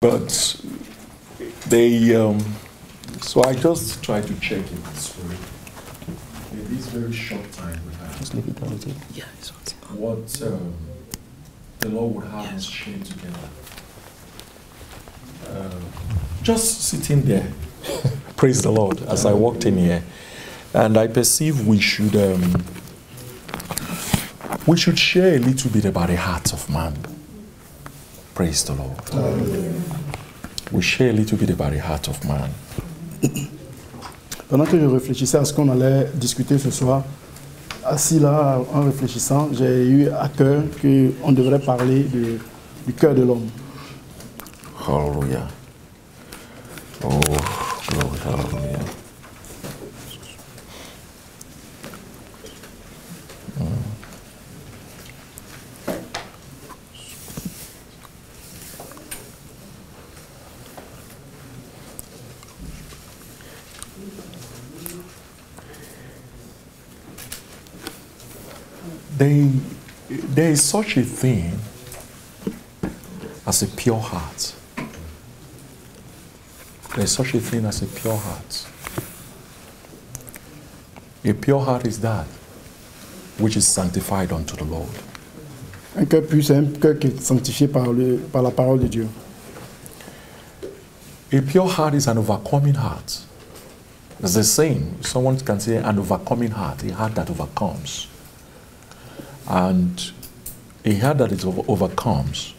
But they, so I just try to check in the spirit. In this very short time we have, Just leave it down with it. Yeah, it's okay. what the Lord would have us share together. Just sitting there, praise the Lord, as I walked in here, and I perceive we should share a little bit about the heart of man. Praise the Lord. We share a little bit about the heart of man. Pendant que je réfléchissais à ce qu'on allait discuter ce soir, assis là en réfléchissant, j'ai eu à cœur qu'on devrait parler du cœur de l'homme. Hallelujah. Oh, glory, hallelujah. There is such a thing as a pure heart. There is such a thing as a pure heart. A pure heart is that which is sanctified unto the Lord. Un cœur pur, c'est un cœur qui est sanctifié par la parole de Dieu. A pure heart is an overcoming heart. There's the saying, someone can say an overcoming heart, a heart that overcomes. And a heart that it overcomes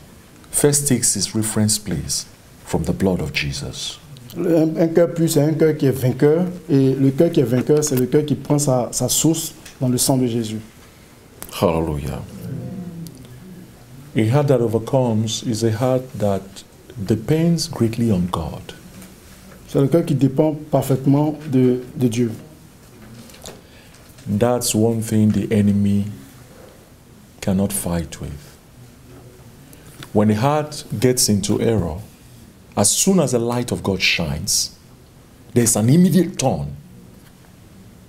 first takes its reference place from the blood of Jesus. Un cœur pur, c'est un cœur qui est vainqueur. Et le cœur qui est vainqueur, c'est le cœur qui prend sa source dans le sang de Jésus. Hallelujah. A heart that overcomes is a heart that depends greatly on God. C'est le cœur qui dépend parfaitement de Dieu. That's one thing the enemy cannot fight with. When the heart gets into error, as soon as the light of God shines, there's an immediate turn.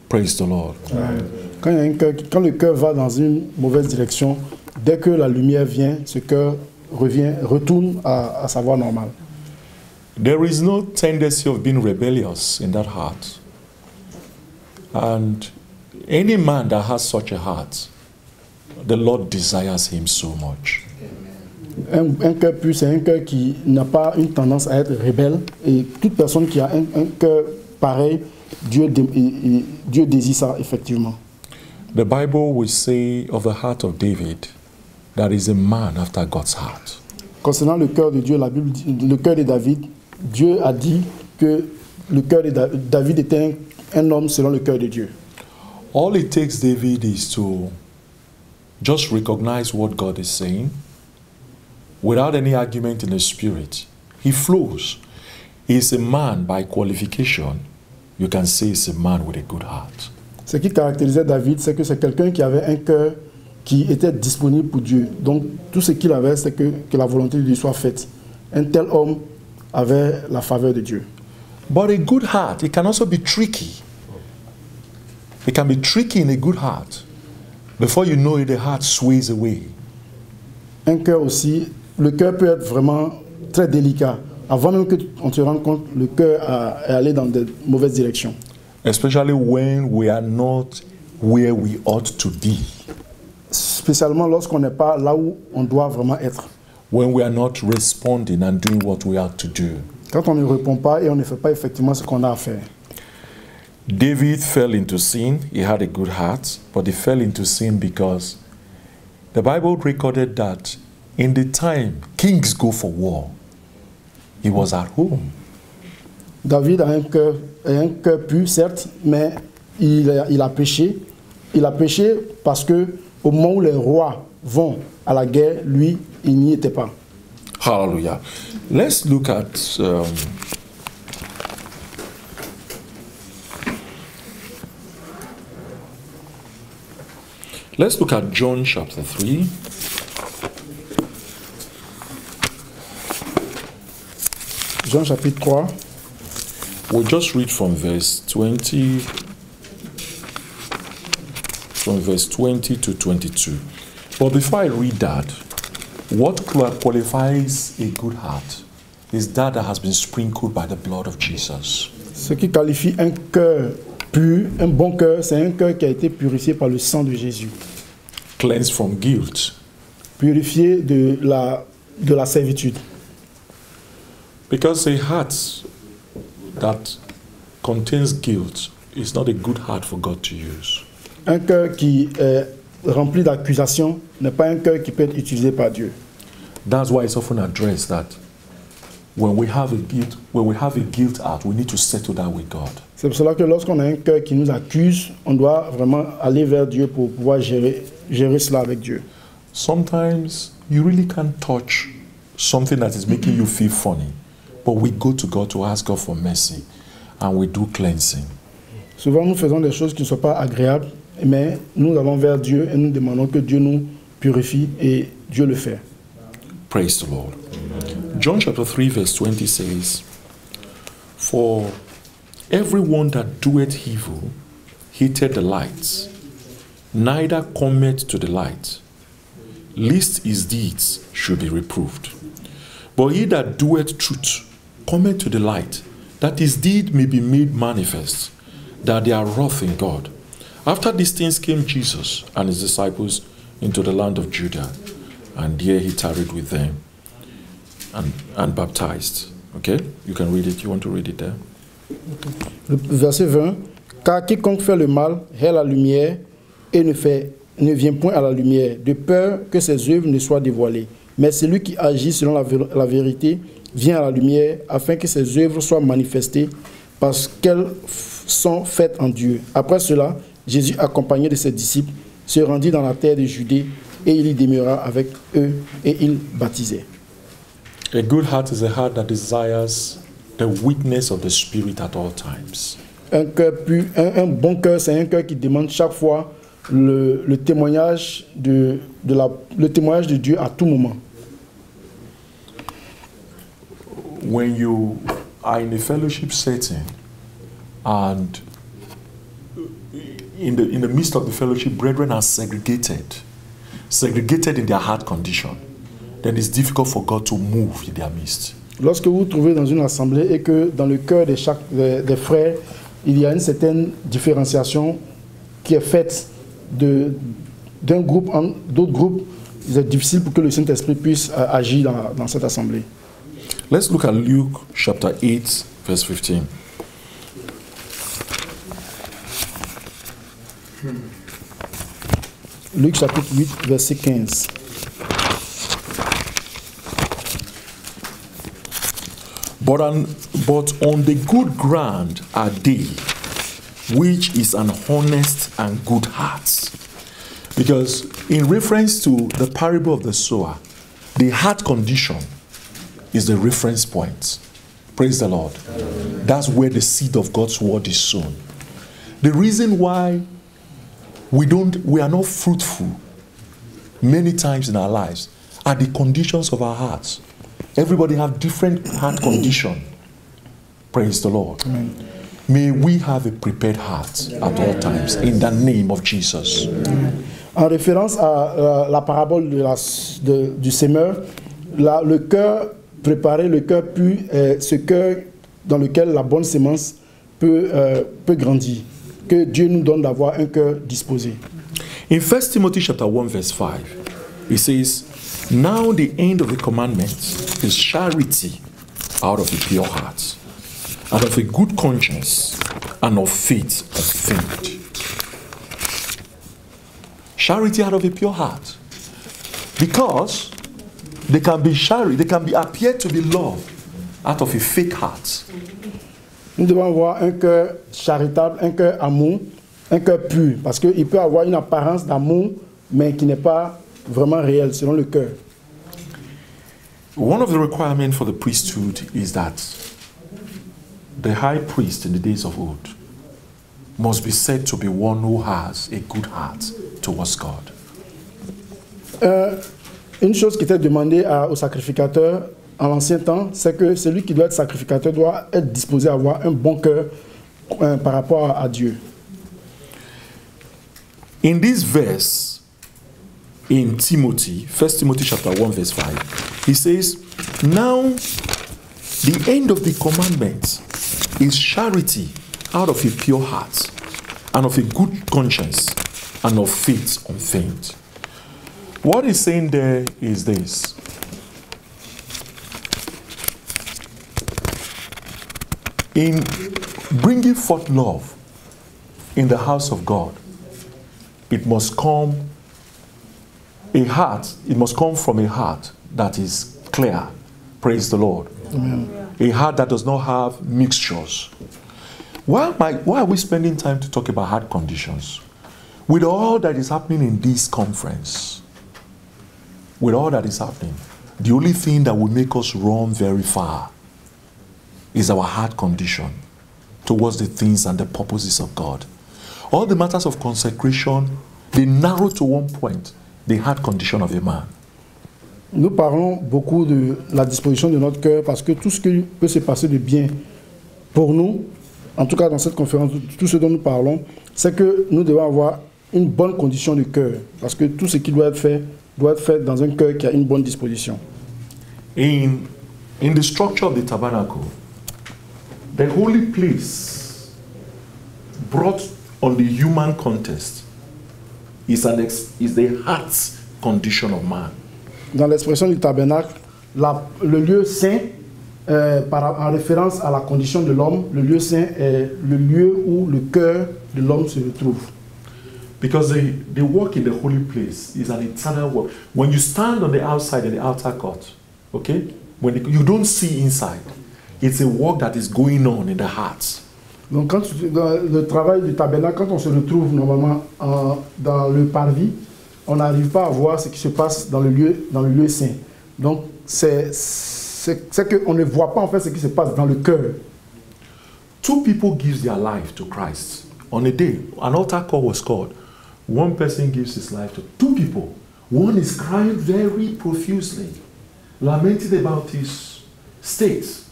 Praise the Lord. Quand le cœur va dans une mauvaise direction, dès que la lumière vient, ce cœur retourne à sa voie normale. There is no tendency of being rebellious in that heart. And any man that has such a heart, the Lord desires him so much. Un cœur pur, c'est un cœur qui n'a pas une tendance à être rebelle. Et toute personne qui a un cœur pareil, Dieu désire ça, effectivement. The Bible will say of the heart of David that is a man after God's heart. Concernant le cœur de Dieu, la Bible dit, le cœur de David, Dieu a dit que le cœur de David était un homme selon le cœur de Dieu. All it takes David is to just recognize what God is saying without any argument in the spirit. He flows. He's a man by qualification. You can say he's a man with a good heart. Ce qui caractérisait David, c'est que c'est quelqu'un qui avait un cœur qui était disponible pour Dieu. Donc tout ce qu'il avait, c'est que la volonté de Dieu soit faite. Un tel homme avait la faveur de Dieu. But a good heart, it can also be tricky. It can be tricky in a good heart. Before you know it, the heart sways away. Un cœur aussi, le cœur peut être vraiment très délicat. Avant même qu'on se rende compte, le cœur est allé dans de mauvaises directions. Especially when we are not where we ought to be. Spécialement lorsqu'on n'est pas là où on doit vraiment être. When we are not responding and doing what we have to do. Quand on ne répond pas et on ne fait pas effectivement ce qu'on a à faire. David fell into sin. He had a good heart, but he fell into sin because the Bible recorded that in the time kings go for war, he was at home. David a un cœur pur, certes, mais il a péché. Il a péché parce que au moment où les rois vont à la guerre, lui, il n'y était pas. Hallelujah. Let's look at John chapter 3. Jean chapitre 3. We'll just read from verse 20 to 22. But before I read that, what qualifies a good heart? is that has been sprinkled by the blood of Jesus. Ce qui qualifie un cœur pur, un bon cœur, c'est un cœur qui a été purifié par le sang de Jésus. Cleansed from guilt. Purifié de la servitude. Because a heart that contains guilt is not a good heart for God to use. Un cœur qui est rempli d'accusations n'est pas un cœur qui peut être utilisé par Dieu. That's why it's often addressed that when we have a guilt heart, we need to settle that with God. C'est pour cela que lorsqu'on a un cœur qui nous accuse, on doit vraiment aller vers Dieu pour pouvoir gérer cela avec Dieu. Sometimes you really can't touch something that is making you feel funny, but we go to God to ask God for mercy, and we do cleansing. Souvent, nous faisons des choses qui ne sont pas agréables, mais nous allons vers Dieu et nous demandons que Dieu nous purifie et Dieu le fait. Praise the Lord. John chapter 3 verse 20 says, "For everyone that doeth evil hated the light, neither cometh to the light, lest his deeds should be reproved. But he that doeth truth cometh to the light, that his deed may be made manifest, that they are wroth in God. After these things came Jesus and his disciples into the land of Judah, and there he tarried with them and baptized." Okay, you can read it. You want to read it there? Verset 20. Car quiconque fait le mal hait la lumière et ne vient point à la lumière, de peur que ses œuvres ne soient dévoilées. Mais celui qui agit selon la vérité vient à la lumière, afin que ses œuvres soient manifestées, parce qu'elles sont faites en Dieu. Après cela, Jésus, accompagné de ses disciples, se rendit dans la terre de Judée, et il y demeura avec eux, et il baptisait. A good heart is a heart that desires the witness of the Spirit at all times. Un bon cœur, c'est un cœur qui demande chaque fois le témoignage de Dieu à tout moment. When you are in a fellowship setting and in the midst of the fellowship, brethren are segregated in their heart condition, then it's difficult for God to move in their midst. Lorsque vous vous trouvez dans une assemblée et que dans le cœur des frères, il y a une certaine différenciation qui est faite d'un groupe en d'autres groupes, il est difficile pour que le Saint-Esprit puisse agir dans cette assemblée. Let's look at Luke chapter 8, verse 15. Luc chapitre 8, verset 15. But on the good ground are they, which is an honest and good heart. Because in reference to the parable of the sower, the heart condition is the reference point. Praise the Lord. That's where the seed of God's word is sown. The reason why we are not fruitful many times in our lives are the conditions of our hearts. Everybody have different heart condition. Praise the Lord. Amen. May we have a prepared heart at all times in the name of Jesus. En référence à la parabole du semeur, le cœur préparé, le cœur pur, ce cœur dans lequel la bonne sémence peut grandir. Que Dieu nous donne d'avoir un cœur disposé. In 1 Timothy chapter 1 verse 5, it says, "Now the end of the commandment is charity out of a pure heart, out of a good conscience, and of faith unfeigned." Charity out of a pure heart. Because they can be appeared to be love out of a fake heart. Nous devons avoir un cœur charitable, un cœur amour, un cœur pur. Parce qu'il peut avoir une apparence d'amour, mais qui n'est pas vraiment réelle selon le cœur. One of the requirements for the priesthood is that the high priest in the days of old must be said to be one who has a good heart towards God. Une chose qui était demandée au sacrificateur en l'ancien temps, c'est que celui qui doit être sacrificateur doit être disposé à avoir un bon cœur par rapport à Dieu. In this verse, in Timothy, 1 Timothy chapter 1 verse 5, he says, "Now The end of the commandment is charity out of a pure heart, and of a good conscience, and of faith unfeigned. What he's saying there is this. In bringing forth love in the house of God, it must come from a heart that is clear. Praise the Lord. Amen. A heart that does not have mixtures. Why are we spending time to talk about heart conditions? With all that is happening in this conference, with all that is happening, the only thing that will make us run very far is our heart condition towards the things and the purposes of God. All the matters of consecration, they narrow to one point, the heart condition of a man. Nous parlons beaucoup de la disposition de notre cœur parce que tout ce qui peut se passer de bien pour nous, en tout cas dans cette conférence, tout ce dont nous parlons, c'est que nous devons avoir une bonne condition de cœur. Parce que tout ce qui doit être fait dans un cœur qui a une bonne disposition. In the structure of the tabernacle, the holy place brought on the human context is the heart condition of man. Dans l'expression du tabernacle, le lieu saint, en référence à la condition de l'homme, le lieu saint est le lieu où le cœur de l'homme se retrouve. Because the work in the holy place is an eternal work. When you stand on the outside in the outer court, okay, you don't see inside. It's a work that is going on in the heart. Donc dans le travail du tabernacle, quand on se retrouve normalement dans le parvis, on n'arrive pas à voir ce qui se passe dans le lieu saint. Donc c'est qu'on ne voit pas en fait ce qui se passe dans le cœur. Two people give their life to Christ. On a day, an altar call was called. One person gives his life to two people. One is crying very profusely, lamenting about his state.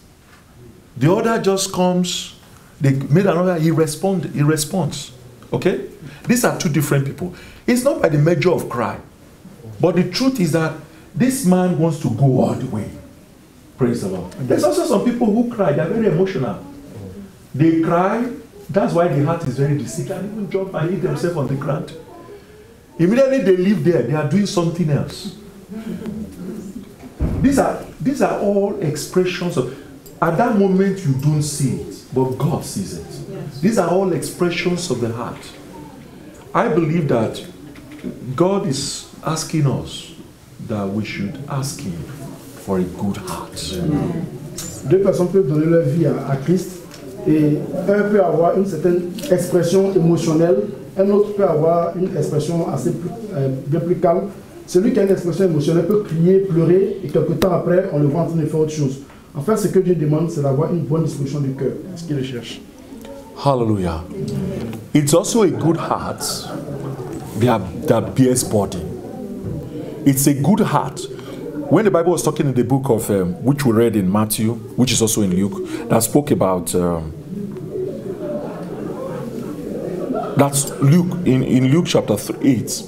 The other just comes, they made another, he responds. Okay? These are two different people. It's not by the measure of cry. But the truth is that this man wants to go all the way. Praise the Lord. There's also some people who cry, they're very emotional. They cry, that's why the heart is very diseased. They can even jump and hit themselves on the ground. Immediately they leave there, they are doing something else. These are all expressions of, at that moment you don't see it, but God sees it. Yes. These are all expressions of the heart. I believe that God is asking us that we should ask Him for a good heart. Deux personnes peuvent donner leur vie à Christ et un peut avoir une certaine expression émotionnelle, un autre peut avoir une expression bien plus calme. Celui qui a une expression émotionnelle peut crier, pleurer et quelque temps après on le voit en train de faire autre chose. En fait, ce que Dieu demande, c'est d'avoir une bonne disposition du cœur, ce qu'il cherche. Hallelujah. It's also a good heart that bears burden. It's a good heart. When the Bible was talking in the book of, which we read in Matthew, which is also in Luke, that spoke about, that's Luke, in Luke chapter 8,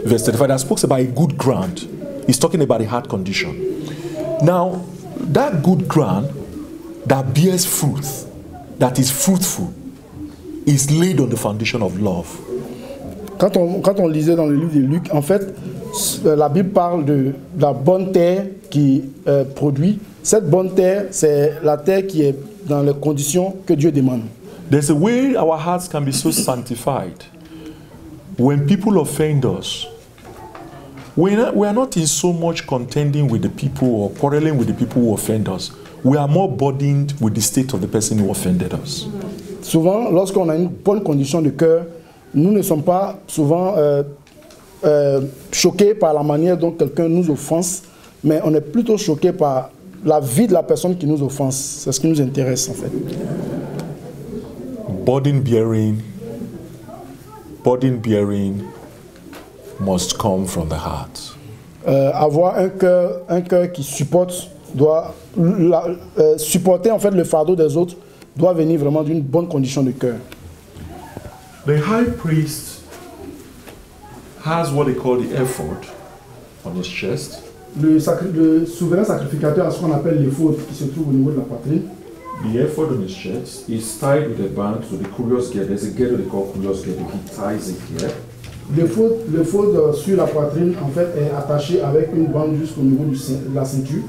verse 35, that speaks about a good ground. He's talking about a heart condition. Now, that good ground that bears fruit, that is fruitful, is laid on the foundation of love. Quand on lisait dans le livre de Luc, en fait, la Bible parle de la bonne terre qui produit. Cette bonne terre, c'est la terre qui est dans les conditions que Dieu demande. There's a way our hearts can be so sanctified. When people offend us, we are not in so much contending with the people or quarreling with the people who offend us. We are more burdened with the state of the person who offended us. Souvent, lorsqu'on a une bonne condition de cœur, nous ne sommes pas souvent choqués par la manière dont quelqu'un nous offense, mais on est plutôt choqués par la vie de la personne qui nous offense. C'est ce qui nous intéresse en fait. Burden bearing must come from the heart. Avoir un cœur qui supporte, doit supporter en fait le fardeau des autres, doit venir vraiment d'une bonne condition de cœur. The high priest has what they call the ephod on his chest. le souverain sacrificateur a ce qu'on appelle l'éphod qui se trouve au niveau de la poitrine. The ephod on his chest is tied with a band to the curious gear. There's a gear they call curious gear. He ties it here. L'éphod sur la poitrine en fait est attaché avec une bande jusqu'au niveau de la ceinture.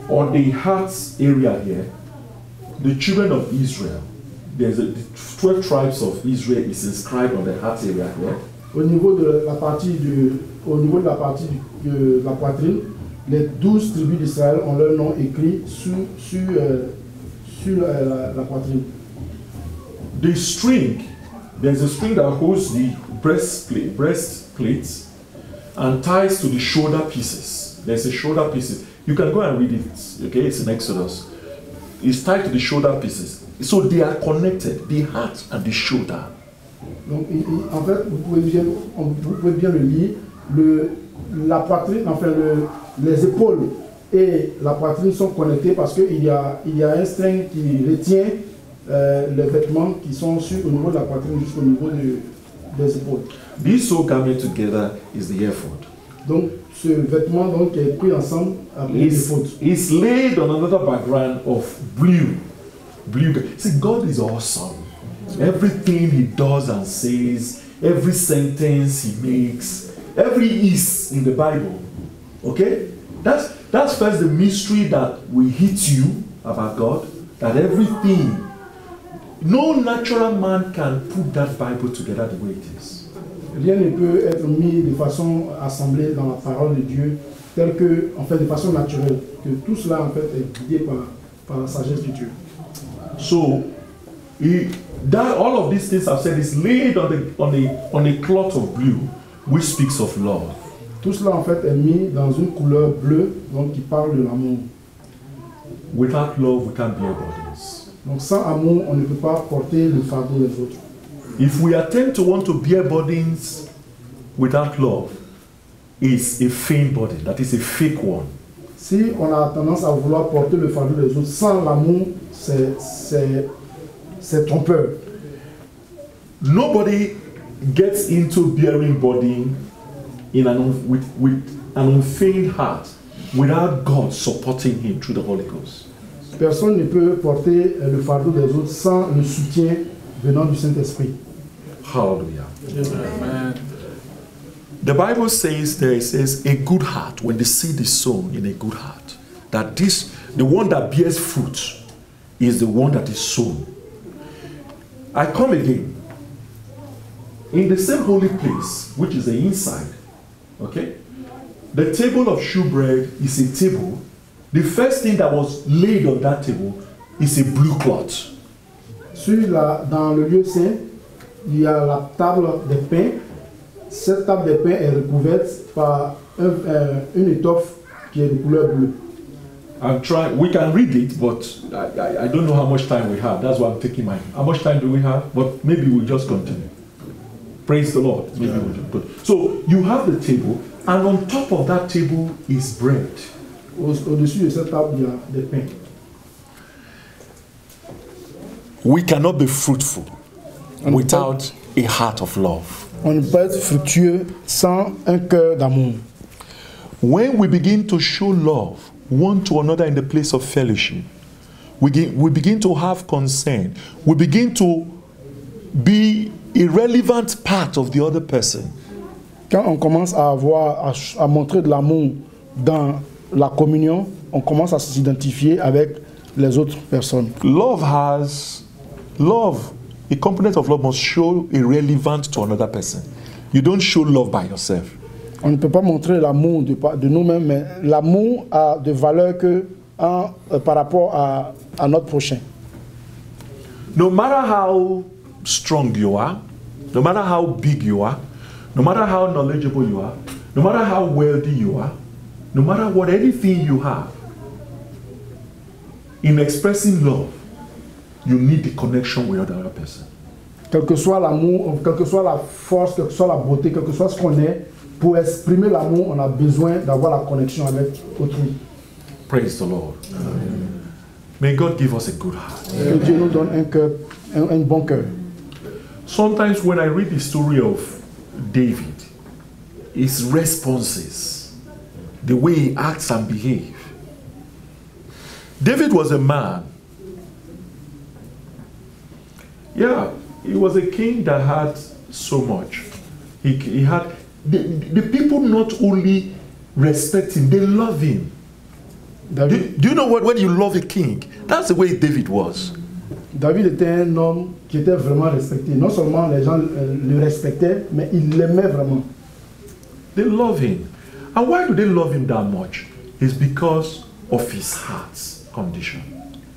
On the heart area here, the children of Israel, there's the 12 tribes of Israel is inscribed on the heart area here. Au niveau de la partie de la poitrine, les 12 tribus d'Israël ont leur nom écrit sur la poitrine. The string, there's a string that holds the breastplates and ties to the shoulder pieces. There's a shoulder pieces. You can go and read it, okay? It's in Exodus. It's tied to the shoulder pieces. So they are connected, the heart and the shoulder. Donc, en fait, vous pouvez bien le lire. La poitrine, enfin, les épaules et la poitrine sont connectées parce qu'il y a un string qui retient les vêtements qui sont au niveau de la poitrine jusqu'au niveau des épaules. These two coming together is the ephod. Donc, ce vêtement donc, qui est pris ensemble appelé l'éphod. It's laid on another background of blue. See, God is awesome. Everything he does and says, every sentence he makes, every is in the Bible. Okay? That's first the mystery that will hit you about God, that everything, no natural man can put that Bible together the way it is. Rien ne peut être mis de façon assemblée dans la parole de Dieu, telle que, en fait, de façon naturelle, que tout cela en fait est guidé par la sagesse de Dieu. So, all of these things I've said is laid on a cloth of blue, which speaks of love. Tout cela en fait est mis dans une couleur bleue, donc qui parle de l'amour. Without love, we can't bear burdens. Donc sans amour, on ne peut pas porter le fardeau des autres. If we attempt to want to bear burdens without love, it's a feigned burden. That is a fake one. Si on a tendance à vouloir porter le fardeau des autres sans l'amour, c'est trompeur. Nobody gets into bearing burden with an unfeigned heart without God supporting him through the Holy Ghost. Personne ne peut porter le fardeau des autres sans le soutien venant du Saint-Esprit. Hallelujah. Amen. The Bible says there, it says a good heart, when the seed is sown in a good heart, that the one that bears fruit is the one that is sown. I come again. In the same holy place, which is the inside, okay? The table of shewbread is a table. The first thing that was laid on that table is a blue cloth. Dans le lieu saint, il y a la table des pains. Cette table des pains est recouverte par une étoffe qui est de couleur bleue. We can read it, but I don't know how much time we have. That's why I'm taking mine. How much time do we have? But maybe we'll just continue. Praise the Lord. Maybe we'll just put. So you have the table, and on top of that table is bread. Au-dessus de cette table, il y a des pains. We cannot be fruitful without a heart of love. On ne peut être fructueux sans un cœur d'amour. When we begin to show love one to another in the place of fellowship, we begin to have concern. We begin to be a relevant part of the other person. Quand on commence à montrer de l'amour dans la communion, on commence à s'identifier avec les autres personnes. A component of love must show a relevance to another person. You don't show love by yourself. On ne peut pas montrer l'amour de nous-mêmes, mais l'amour a de valeur par rapport à notre prochain. No matter how strong you are, no matter how big you are, no matter how knowledgeable you are, no matter how wealthy you are, no matter what anything you have, in expressing love, you need the connection with the other person. Quel que soit l'amour, quelle que soit la force, quelle que soit la beauté, quel que soit ce qu'on est, pour exprimer l'amour, on a besoin d'avoir la connexion avec autrui. Praise the Lord. Amen. May God give us a good heart. Que Dieu nous donne un bon cœur. Sometimes when I read the story of David, his responses, the way he acts and behaves. David was a man. Yeah, he was a king that had so much. He had the people not only respect him, they love him. Do you know what? When you love a king, that's the way David was. David était un homme qui était vraiment respecté. Non seulement les gens le respectaient, mais ils l'aimaient vraiment. They love him. And why do they love him that much? It's because of his heart's condition.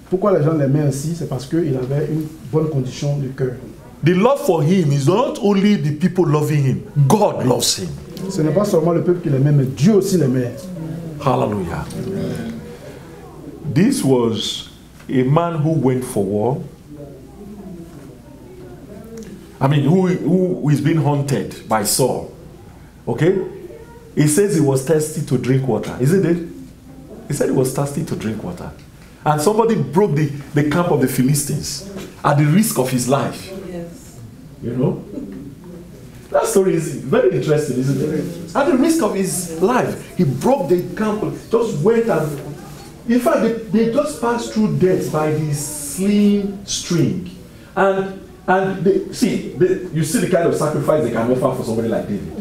Pourquoi les gens l'aimaient ainsi? C'est parce qu'il avait une bonne condition du cœur. The love for him is not only the people loving him, God loves him. Ce n'est pas seulement le peuple qui l'aimait, mais Dieu aussi l'aimait. Hallelujah. This was a man who went for war. I mean, who is being hunted by Saul. Okay? He says he was thirsty to drink water, isn't it? He said he was thirsty to drink water. And somebody broke the camp of the Philistines at the risk of his life. Yes. You know? That story is very interesting, isn't it? At the risk of his life, he broke the camp, just went and... In fact, they just passed through death by this slim string. And you see the kind of sacrifice they can offer for somebody like David.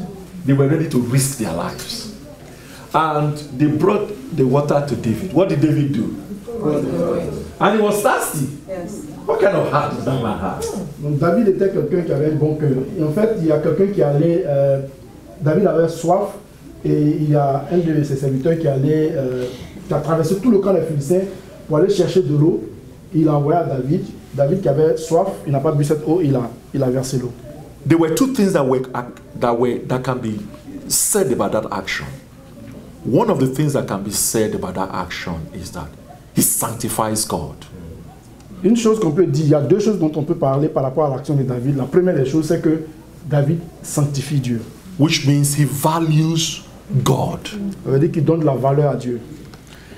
They were ready to risk their lives. And they brought the water to David. What did David do? And he was thirsty. Yes. What kind of heart does that man have? Donc David était quelqu'un qui avait un bon cœur. Et en fait, il y a quelqu'un qui allait... David avait soif et il y a un de ses serviteurs qui allait... qui a traversé tout le camp des Philistins pour aller chercher de l'eau. Il a envoyé à David. David qui avait soif, il n'a pas bu cette eau, il a versé l'eau. There were two things that can be said about that action. One of the things that can be said about that action is that he sanctifies God. Une chose qu'on peut dire, il y a deux choses dont on peut parler par rapport à l'action de David. La première des choses, c'est que David sanctifie Dieu. Which means he values God. Ça veut dire qu'il donne de la valeur à Dieu.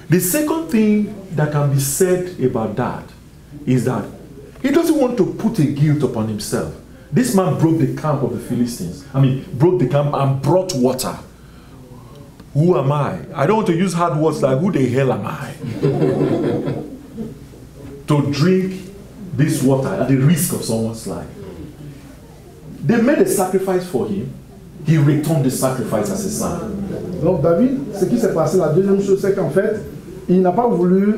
The second thing that can be said about that is that he doesn't want to put a guilt upon himself. This man broke the camp of the Philistines. Broke the camp and brought water. Who am I? I don't want to use hard words like, who the hell am I? To drink this water at the risk of someone's life. They made a sacrifice for him. He returned the sacrifice as a son. Donc David, ce qui s'est passé, la deuxième chose, c'est qu'en fait, il n'a pas voulu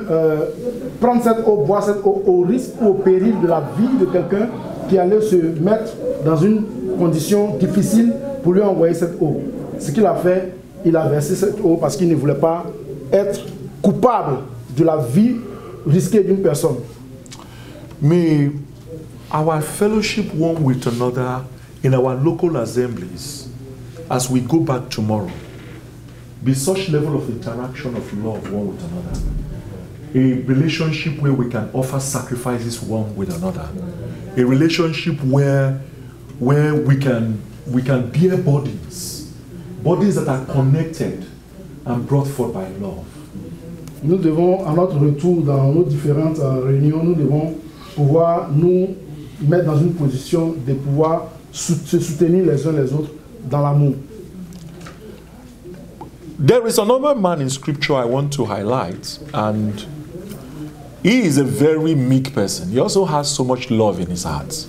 prendre cette eau, boire cette eau au risque ou au péril de la vie de quelqu'un qui allait se mettre dans une condition difficile pour lui envoyer cette eau. Ce qu'il a fait, il a versé cette eau parce qu'il ne voulait pas être coupable de la vie risquée d'une personne. May our fellowship one with another in our local assemblies as we go back tomorrow be such level of interaction of love one with another. A relationship where we can offer sacrifices one with another. A relationship where we can bear burdens that are connected and brought forth by love. Nous devons, à notre retour dans nos différentes réunions, nous devons pouvoir nous mettre dans une position de pouvoir se soutenir les uns les autres dans l'amour. There is another man in scripture I want to highlight, and he is a very meek person. He also has so much love in his heart.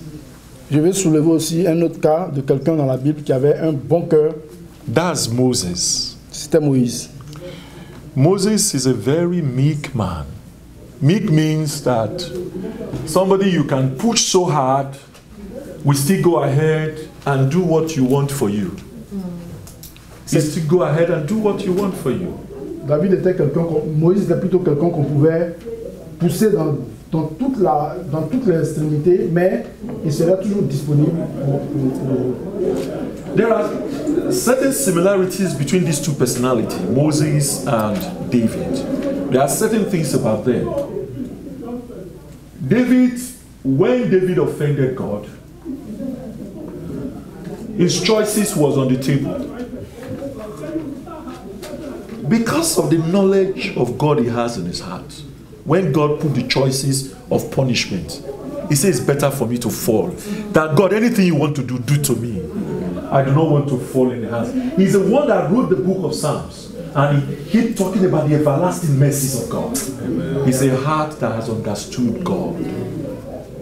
Je vais soulever aussi un autre cas de quelqu'un dans la Bible qui avait un bon cœur. That's Moses. C'était Moïse. Moses is a very meek man. Meek means that somebody you can push so hard will still go ahead and do what you want for you. He still go ahead and do what you want for you. David était Moïse était plutôt quelqu'un qu'on pouvait pousser dans toute l'extrémité, mais il serait toujours disponible pour... There are certain similarities between these two personalities, Moses and David. There are certain things about them. When David offended God, his choices was on the table. Because of the knowledge of God he has in his heart, when God put the choices of punishment, he says it's better for me to fall. That God, anything you want to do to me. I do not want to fall in the hands. He's the one that wrote the book of Psalms. And he kept talking about the everlasting mercies of God. It's a heart that has understood God.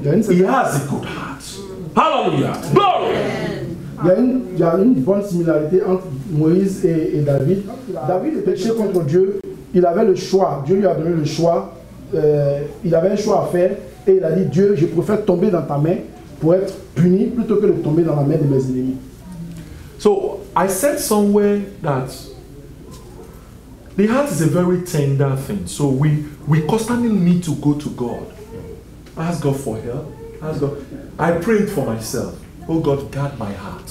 He has a good heart. Hallelujah. Glory. Il y a une bonne similarité entre Moïse et David. David péchait contre Dieu. Il avait le choix. Dieu lui a donné le choix. Il avait un choix à faire. Et il a dit, Dieu, je préfère tomber dans ta main pour être puni plutôt que de tomber dans la main de mes ennemis. So I said somewhere that the heart is a very tender thing. So we constantly need to go to God. Ask God for help. Ask God. I prayed for myself. Oh God, guard my heart.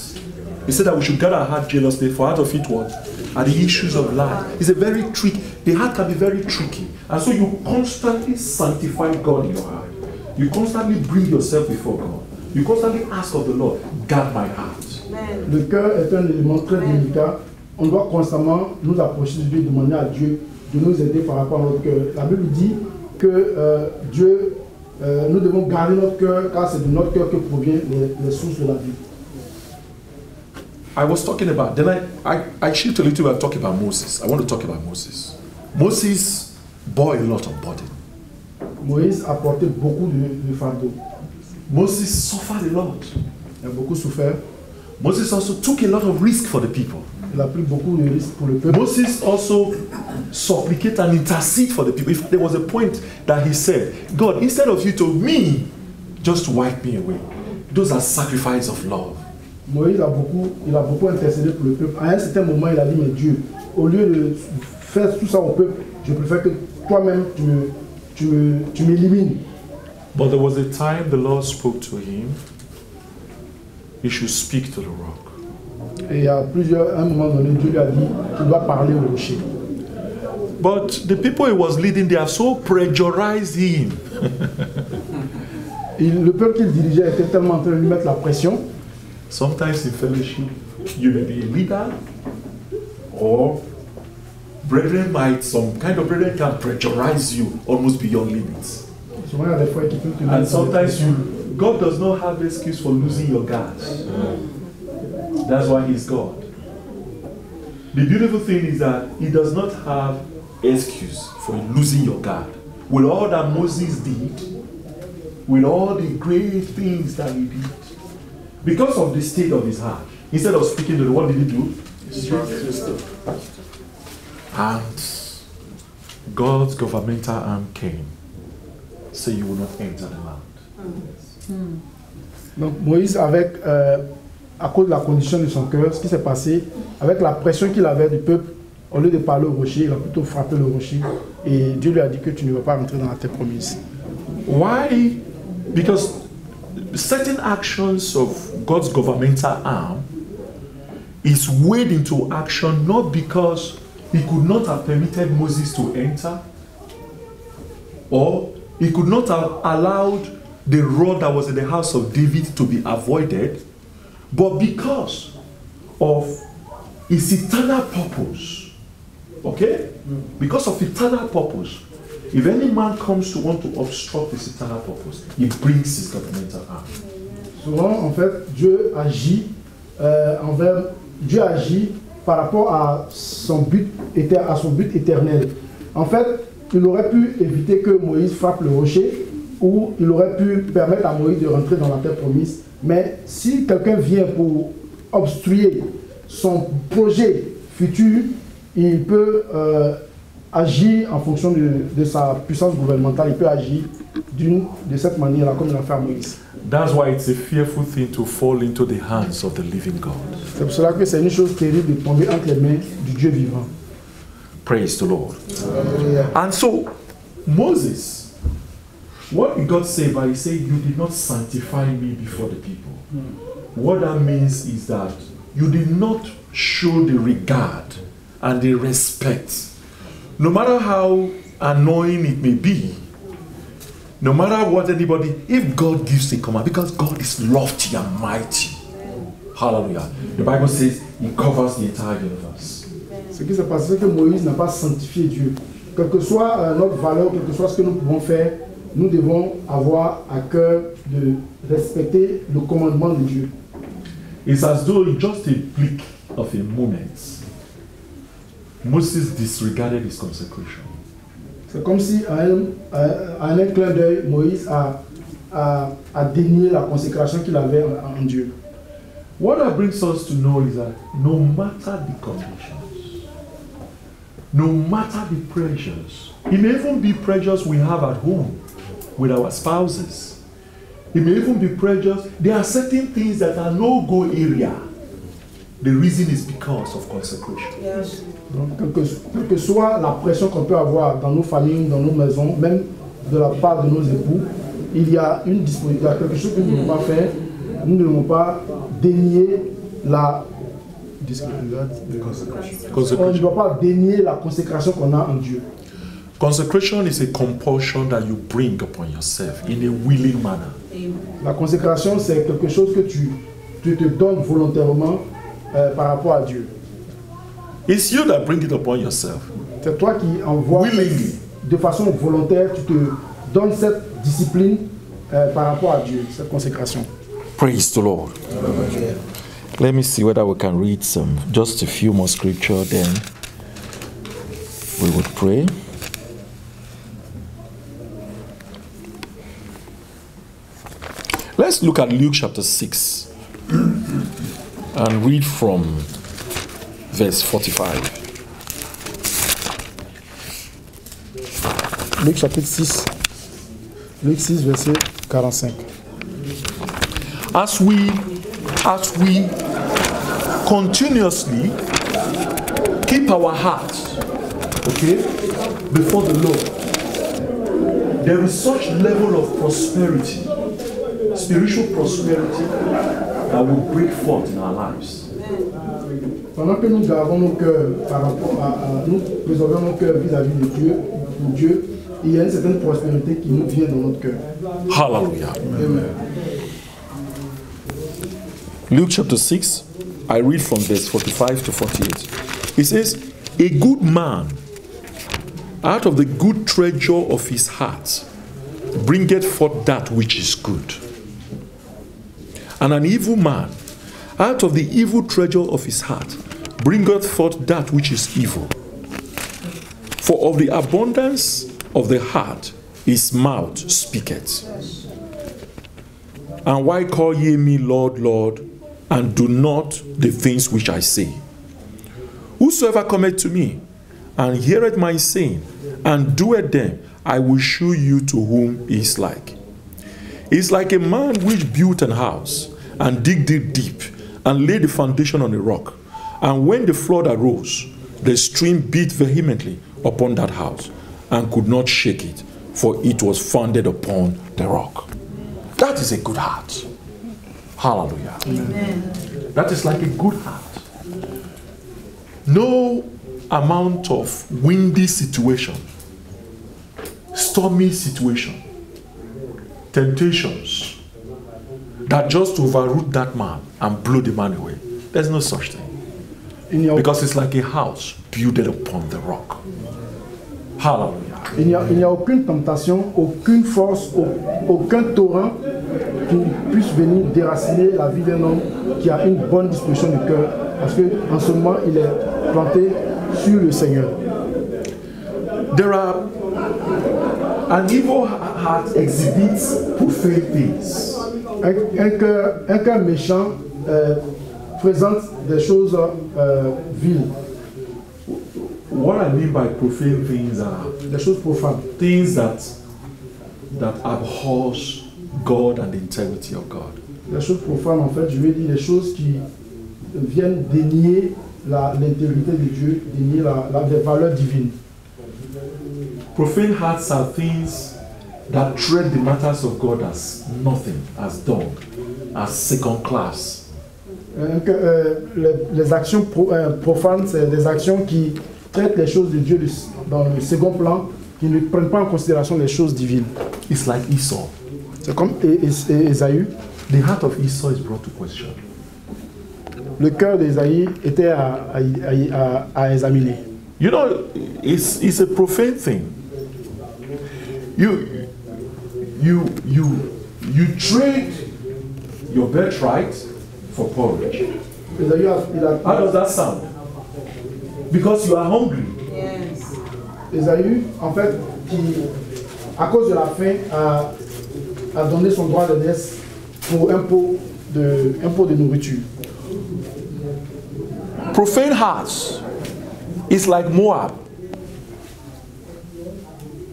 He said that we should guard our heart jealously, for out of it what? Are the issues of life. It's a very tricky. The heart can be very tricky. And so you constantly sanctify God in your heart. You constantly bring yourself before God. You constantly ask of the Lord, guard my heart. Le cœur est un élément très délicat. On doit constamment nous approcher de Dieu, demander à Dieu de nous aider par rapport à notre cœur. La Bible dit que nous devons garder notre cœur, car c'est de notre cœur que proviennent les sources de la vie. I was talking about, then I shift a little bit and talk about Moses. I want to talk about Moses. Moses bore a lot of burden. Moïse a porté beaucoup de fardeaux. Moses suffered a lot. Il a beaucoup souffert. Moses also took a lot of risk for the people. Il a pris beaucoup de risques pour le peuple. Moses also supplicated and intercede for the people. If there was a point that he said, God, instead of you to me, just wipe me away. Those are sacrifices of love. Moïse a beaucoup intercédé pour le peuple. À un certain moment, il a dit, mais Dieu, au lieu de faire tout ça au peuple, je préfère que toi-même tu m'élimines. But there was a time the Lord spoke to him. He should speak to the rock. Et il y a un moment donné, Dieu lui a dit qu'il doit parler au rocher. But the people he was leading, they have so pressurized him. Le peuple qu'il dirigeait était tellement en train de lui mettre la pression. Sometimes in fellowship, you may be a leader, or some kind of brethren can pressurize you almost beyond limits. Souvent, il y a des fois qui peuvent te And sometimes God does not have excuse for losing your guard. That's why He's God. The beautiful thing is that He does not have excuse for losing your guard. With all that Moses did, with all the great things that he did, because of the state of his heart, instead of speaking to the, what did he do? And God's governmental arm came. So you will not enter the land. Donc Moïse, à cause de la condition de son cœur, ce qui s'est passé, avec la pression qu'il avait du peuple, au lieu de parler au rocher, il a plutôt frappé le rocher. Et Dieu lui a dit que tu ne vas pas rentrer dans la terre promise. Why? Because certain actions of God's governmental arm is weighed into action not because He could not have permitted Moses to enter, or He could not have allowed the rod that was in the house of David to be avoided, but because of His eternal purpose. Okay? Because of eternal purpose. If any man comes to want to obstruct His eternal purpose, he brings his governmental arm. Souvent, en fait, Dieu agit par rapport à son but éternel. En fait, il aurait pu éviter que Moïse frappe le rocher, ou il aurait pu permettre à Moïse de rentrer dans la terre promise. Mais si quelqu'un vient pour obstruer son projet futur, il peut agir en fonction de sa puissance gouvernementale. Il peut agir de cette manière-là, comme il a fait à Moïse. That's why it's a fearful thing to fall into the hands of the living God. C'est pour cela que c'est une chose terrible de tomber entre les mains du Dieu vivant. Praise the Lord. And so, Moses, what did God say? But He said, you did not sanctify me before the people. What that means is that you did not show the regard and the respect. No matter how annoying it may be, no matter what anybody, if God gives a command, because God is lofty and mighty. Hallelujah. The Bible says He covers the entire universe. Ce qui s'est passé, c'est que Moïse n'a pas sanctifié Dieu. Quelle que soit notre valeur, quel que soit ce que nous pouvons faire, nous devons avoir à cœur de respecter le commandement de Dieu. It's as though in just a blink of a moment, Moses disregarded his consecration. C'est comme si, en un clin d'œil, Moïse a dénié la consécration qu'il avait en Dieu. What that brings us to know is that no matter the conditions, no matter the pressures, it may even be pressures we have at home with our spouses. It may even be pressures. There are certain things that are no-go area. The reason is because of consecration. Yes. Donc, quelle que soit la pression qu'on peut avoir dans nos familles, dans nos maisons, même de la part de nos époux, il y a une disponibilité, quelque chose que nous ne devons pas faire. Nous ne devons pas dénier la on ne doit pas dénier la consécration qu'on a en Dieu. Consecration is a compulsion that you bring upon yourself in a willing manner. La consécration, c'est quelque chose que tu te donnes volontairement par rapport à Dieu. It's you that bring it upon yourself. C'est toi qui envoies de façon volontaire, tu te donnes cette discipline par rapport à Dieu, cette consécration. Praise the Lord. Amen. Let me see whether we can read just a few more scripture, then we would pray. Let's look at Luke chapter 6 and read from verse 45. Luc chapitre 6. Luc 6, verset 45. As we continuously keep our hearts, okay, before the Lord, there is such level of prosperity, spiritual prosperity, that will break forth in our lives. Pendant que nous gardons nos cœurs par rapport nous préservons nos cœurs vis-à-vis de Dieu, pour Dieu, il y a une certaine prospérité qui nous vient dans notre cœur. Hallelujah. Amen. Luke chapter 6, I read from verse 45 to 48. It says, a good man out of the good treasure of his heart bringeth forth that which is good. And an evil man out of the evil treasure of his heart bringeth forth that which is evil. For of the abundance of the heart his mouth speaketh. And why call ye me Lord, Lord, and do not the things which I say? Whosoever cometh to me, and heareth my saying, and doeth them, I will shew you to whom he is like. He is like a man which built an house, and digged it deep, and laid the foundation on a rock. And when the flood arose, the stream beat vehemently upon that house, and could not shake it, for it was founded upon the rock. That is a good heart. Hallelujah. Amen. That is like a good heart. No amount of windy situation, stormy situation, temptations that just overroot that man and blow the man away. There's no such thing. Because it's like a house built upon the rock. Hallelujah. Il n'y a aucune tentation, aucune force, aucun torrent qui puisse venir déraciner la vie d'un homme qui a une bonne disposition du cœur, parce qu'en ce moment, il est planté sur le Seigneur. An evil heart exhibits profane things. Un cœur méchant présente des choses viles. What I mean by profane things are des choses profanes. Things that abhors God and the integrity of God. Les choses profanes, en fait, je vais dire les choses qui viennent dénier l'intégrité de Dieu, dénier les valeurs divines. Profane hearts are things that treat the matters of God as nothing, as dung, as second class. Les actions profanes, c'est des actions qui traitent les choses de Dieu dans le second plan, qui ne prennent pas en considération les choses divines. It's like Esau. C'est comme Ésaü. The heart of Esau is brought to question. Le cœur d'Ésaü était à examiner. You know, it's a profane thing. You trade your birthright for porridge. How does that sound? because you are hungry. Yes. Ésaü, en fait, qui, à cause de la faim, a donné son droit d'aînesse pour un pot de nourriture. Profane hearts is like Moab.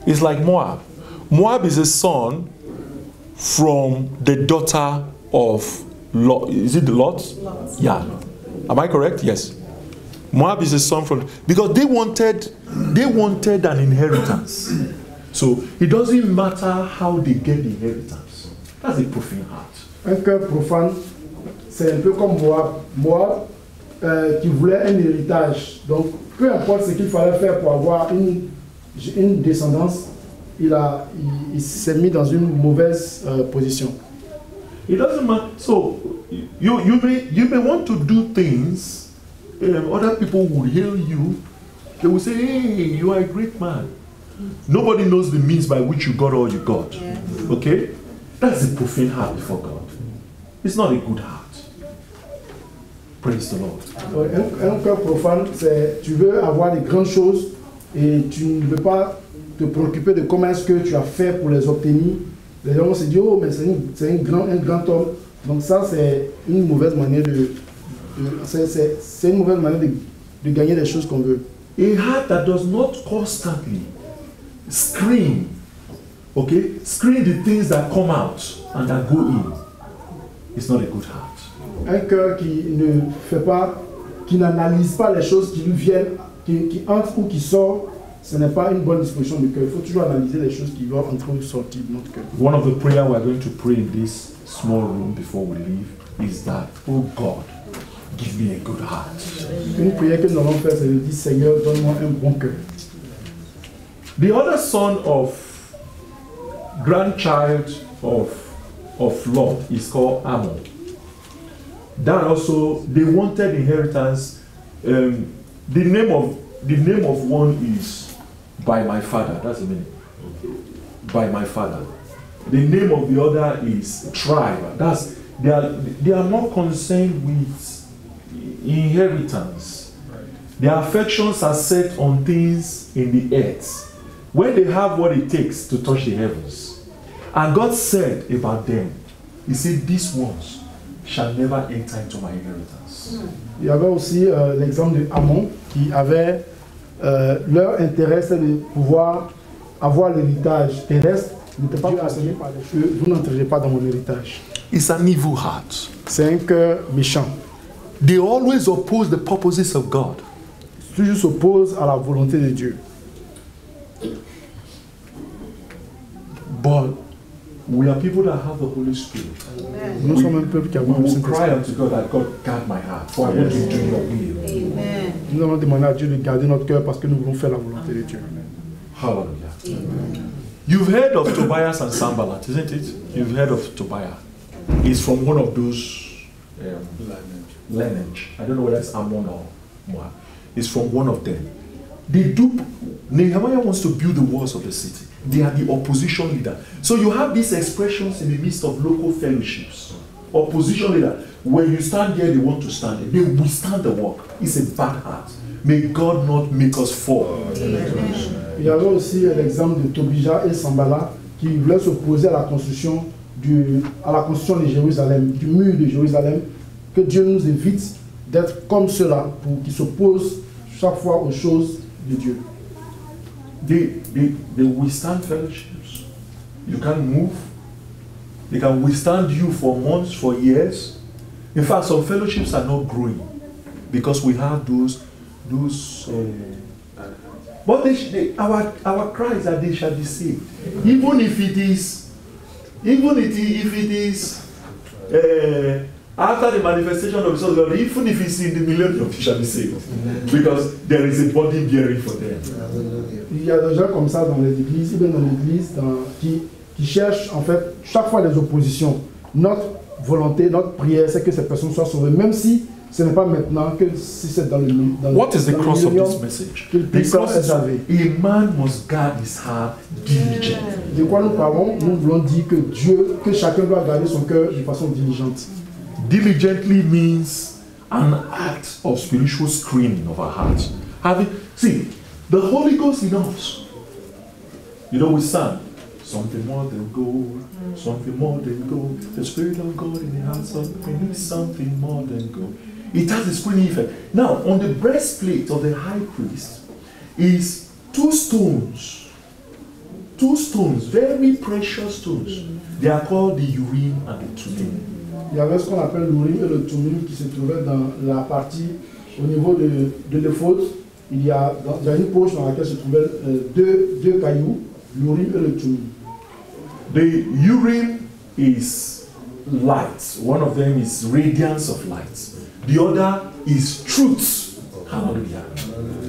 It's like Moab. Moab is a son from the daughter of Lot. Is it the Lot? Yeah. Am I correct? Yes. Moab is a son from, because they wanted an inheritance. So it doesn't matter how they get the inheritance. That's a profane heart. Un cœur profane, c'est un peu comme Moab. Moab qui voulait un héritage. Donc, peu importe ce qu'il fallait faire pour avoir une descendance, il s'est mis dans une mauvaise position. It doesn't matter. So you may want to do things. Other people will hail you. They will say, "Hey, you are a great man." Nobody knows the means by which you got all you got. Yes. Okay, that's a profane heart before God. It's not a good heart. Praise the Lord. Un cœur profane, c'est tu veux avoir des grandes choses et tu ne veux pas te préoccuper de comment est-ce que tu as fait pour les obtenir. Les gens vont se dire, oh, mais c'est un grand homme. Donc ça, c'est une mauvaise manière c'est une mauvaise manière de gagner les choses qu'on veut. A heart that does not constantly scream, okay, scream the things that come out and that go in, it's not a good heart. Un cœur qui ne fait pas, qui n'analyse pas les choses qui lui viennent, qui entrent ou qui sortent, ce n'est pas une bonne disposition de cœur. Il faut toujours analyser les choses qui doivent entrer ou sortir de notre cœur. One of the prayers we are going to pray in this small room before we leave is that, oh God, give me a good heart. Une prière que nous allons faire, c'est de dire, Seigneur, donne-moi un bon cœur. The other son of grandchild of Lot is called Ammon. That also, they wanted inheritance. The name of one is by my father. That's the meaning. By my father. The name of the other is tribe. They are more concerned with inheritance. Their affections are set on things in the earth, when they have what it takes to touch the heavens. And God said about them, He said, these ones shall never enter into my inheritance. Il y avait aussi l'exemple de Ammon qui avait leur intérêt, c'est de pouvoir avoir l'héritage terrestre. N'était pas concerné par les choses. Vous n'entrerez pas dans mon héritage. It's an evil heart. C'est un cœur méchant. They always oppose the purposes of God. Toujours s'oppose à la volonté de Dieu. But we are people that have the Holy Spirit. Nous sommes un peuple qui a We le will Saint-Esprit. cry unto God that God guard my heart, for I want to do your will. Amen. Nous allons demander à Dieu de garder notre cœur parce que nous voulons faire la volonté de Dieu. Hallelujah. You've heard of Tobias and Sanballat, isn't it? You've heard of Tobiah. He's from one of those lineage. I don't know whether it's Ammon or Moab. He's from one of them. Nehemiah wants to build the walls of the city. They are the opposition leader. So you have these expressions in the midst of local fellowships. Opposition leader. When you stand there, they want to stand there. They withstand the work. It's a bad heart. May God not make us fall. Il y avait aussi l'exemple de Tobija et Sanballat qui voulaient s'opposer à la construction de Jérusalem, du mur de Jérusalem. Que Dieu nous évite d'être comme cela pour qu'ils s'opposent chaque fois aux choses de Dieu. They withstand fellowships. You can't move. They can withstand you for months, for years. In fact, some fellowships are not growing because we have those. But our cry is that they shall be saved, even if it is after the manifestation of the Son of God, even if it's in the millennium, they shall be saved, because there is a body bearing for them. Il y a des gens comme ça dans les églises, bien dans l'église, qui cherchent en fait chaque fois des oppositions. Notre volonté, notre prière, c'est que cette personne soit sauvée, même si ce n'est pas maintenant, que si c'est dans le What is the cross of this message? The cross is a man must guard his heart diligently. De quoi nous parlons? Nous voulons dire que chacun doit garder son cœur de façon diligente. Diligently means an act of spiritual screening of our hearts. See, the Holy Ghost in us. You know, we sang, something more than gold, something more than gold. The Spirit of God in the hands of men is something more than gold. It has a spring effect. Now, on the breastplate of the high priest is two stones, very precious stones. They are called the Urim and the Thummim. Il y avait ce qu'on appelle l'Urim et le Thummim qui se trouvait dans la partie au niveau de l'éphod. Il y a une poche dans laquelle se trouvaient deux cailloux, l'Urim et le Thummim. The Urim is light. One of them is radiance of light. The other is truth. Hallelujah.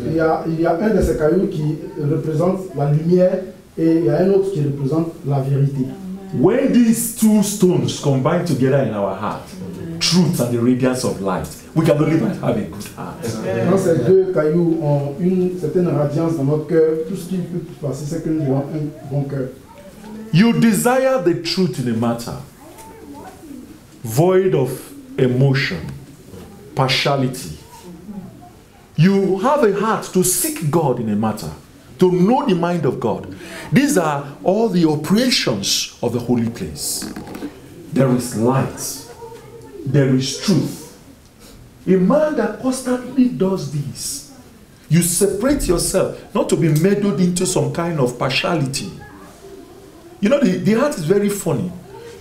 Il y a un de ces cailloux qui représente la lumière et il y a un autre qui représente la vérité. When these two stones combine together in our heart, truth and the radiance of light, we can only have a good heart. Quand ces deux cailloux ont une certaine radiance dans notre cœur, tout ce qui peut passer, c'est que nous avons un bon cœur. You desire the truth in a matter, void of emotion, partiality. You have a heart to seek God in a matter, to know the mind of God. These are all the operations of the holy place. There is light. There is truth. A man that constantly does this, you separate yourself, not to be meddled into some kind of partiality. You know, the heart is very funny.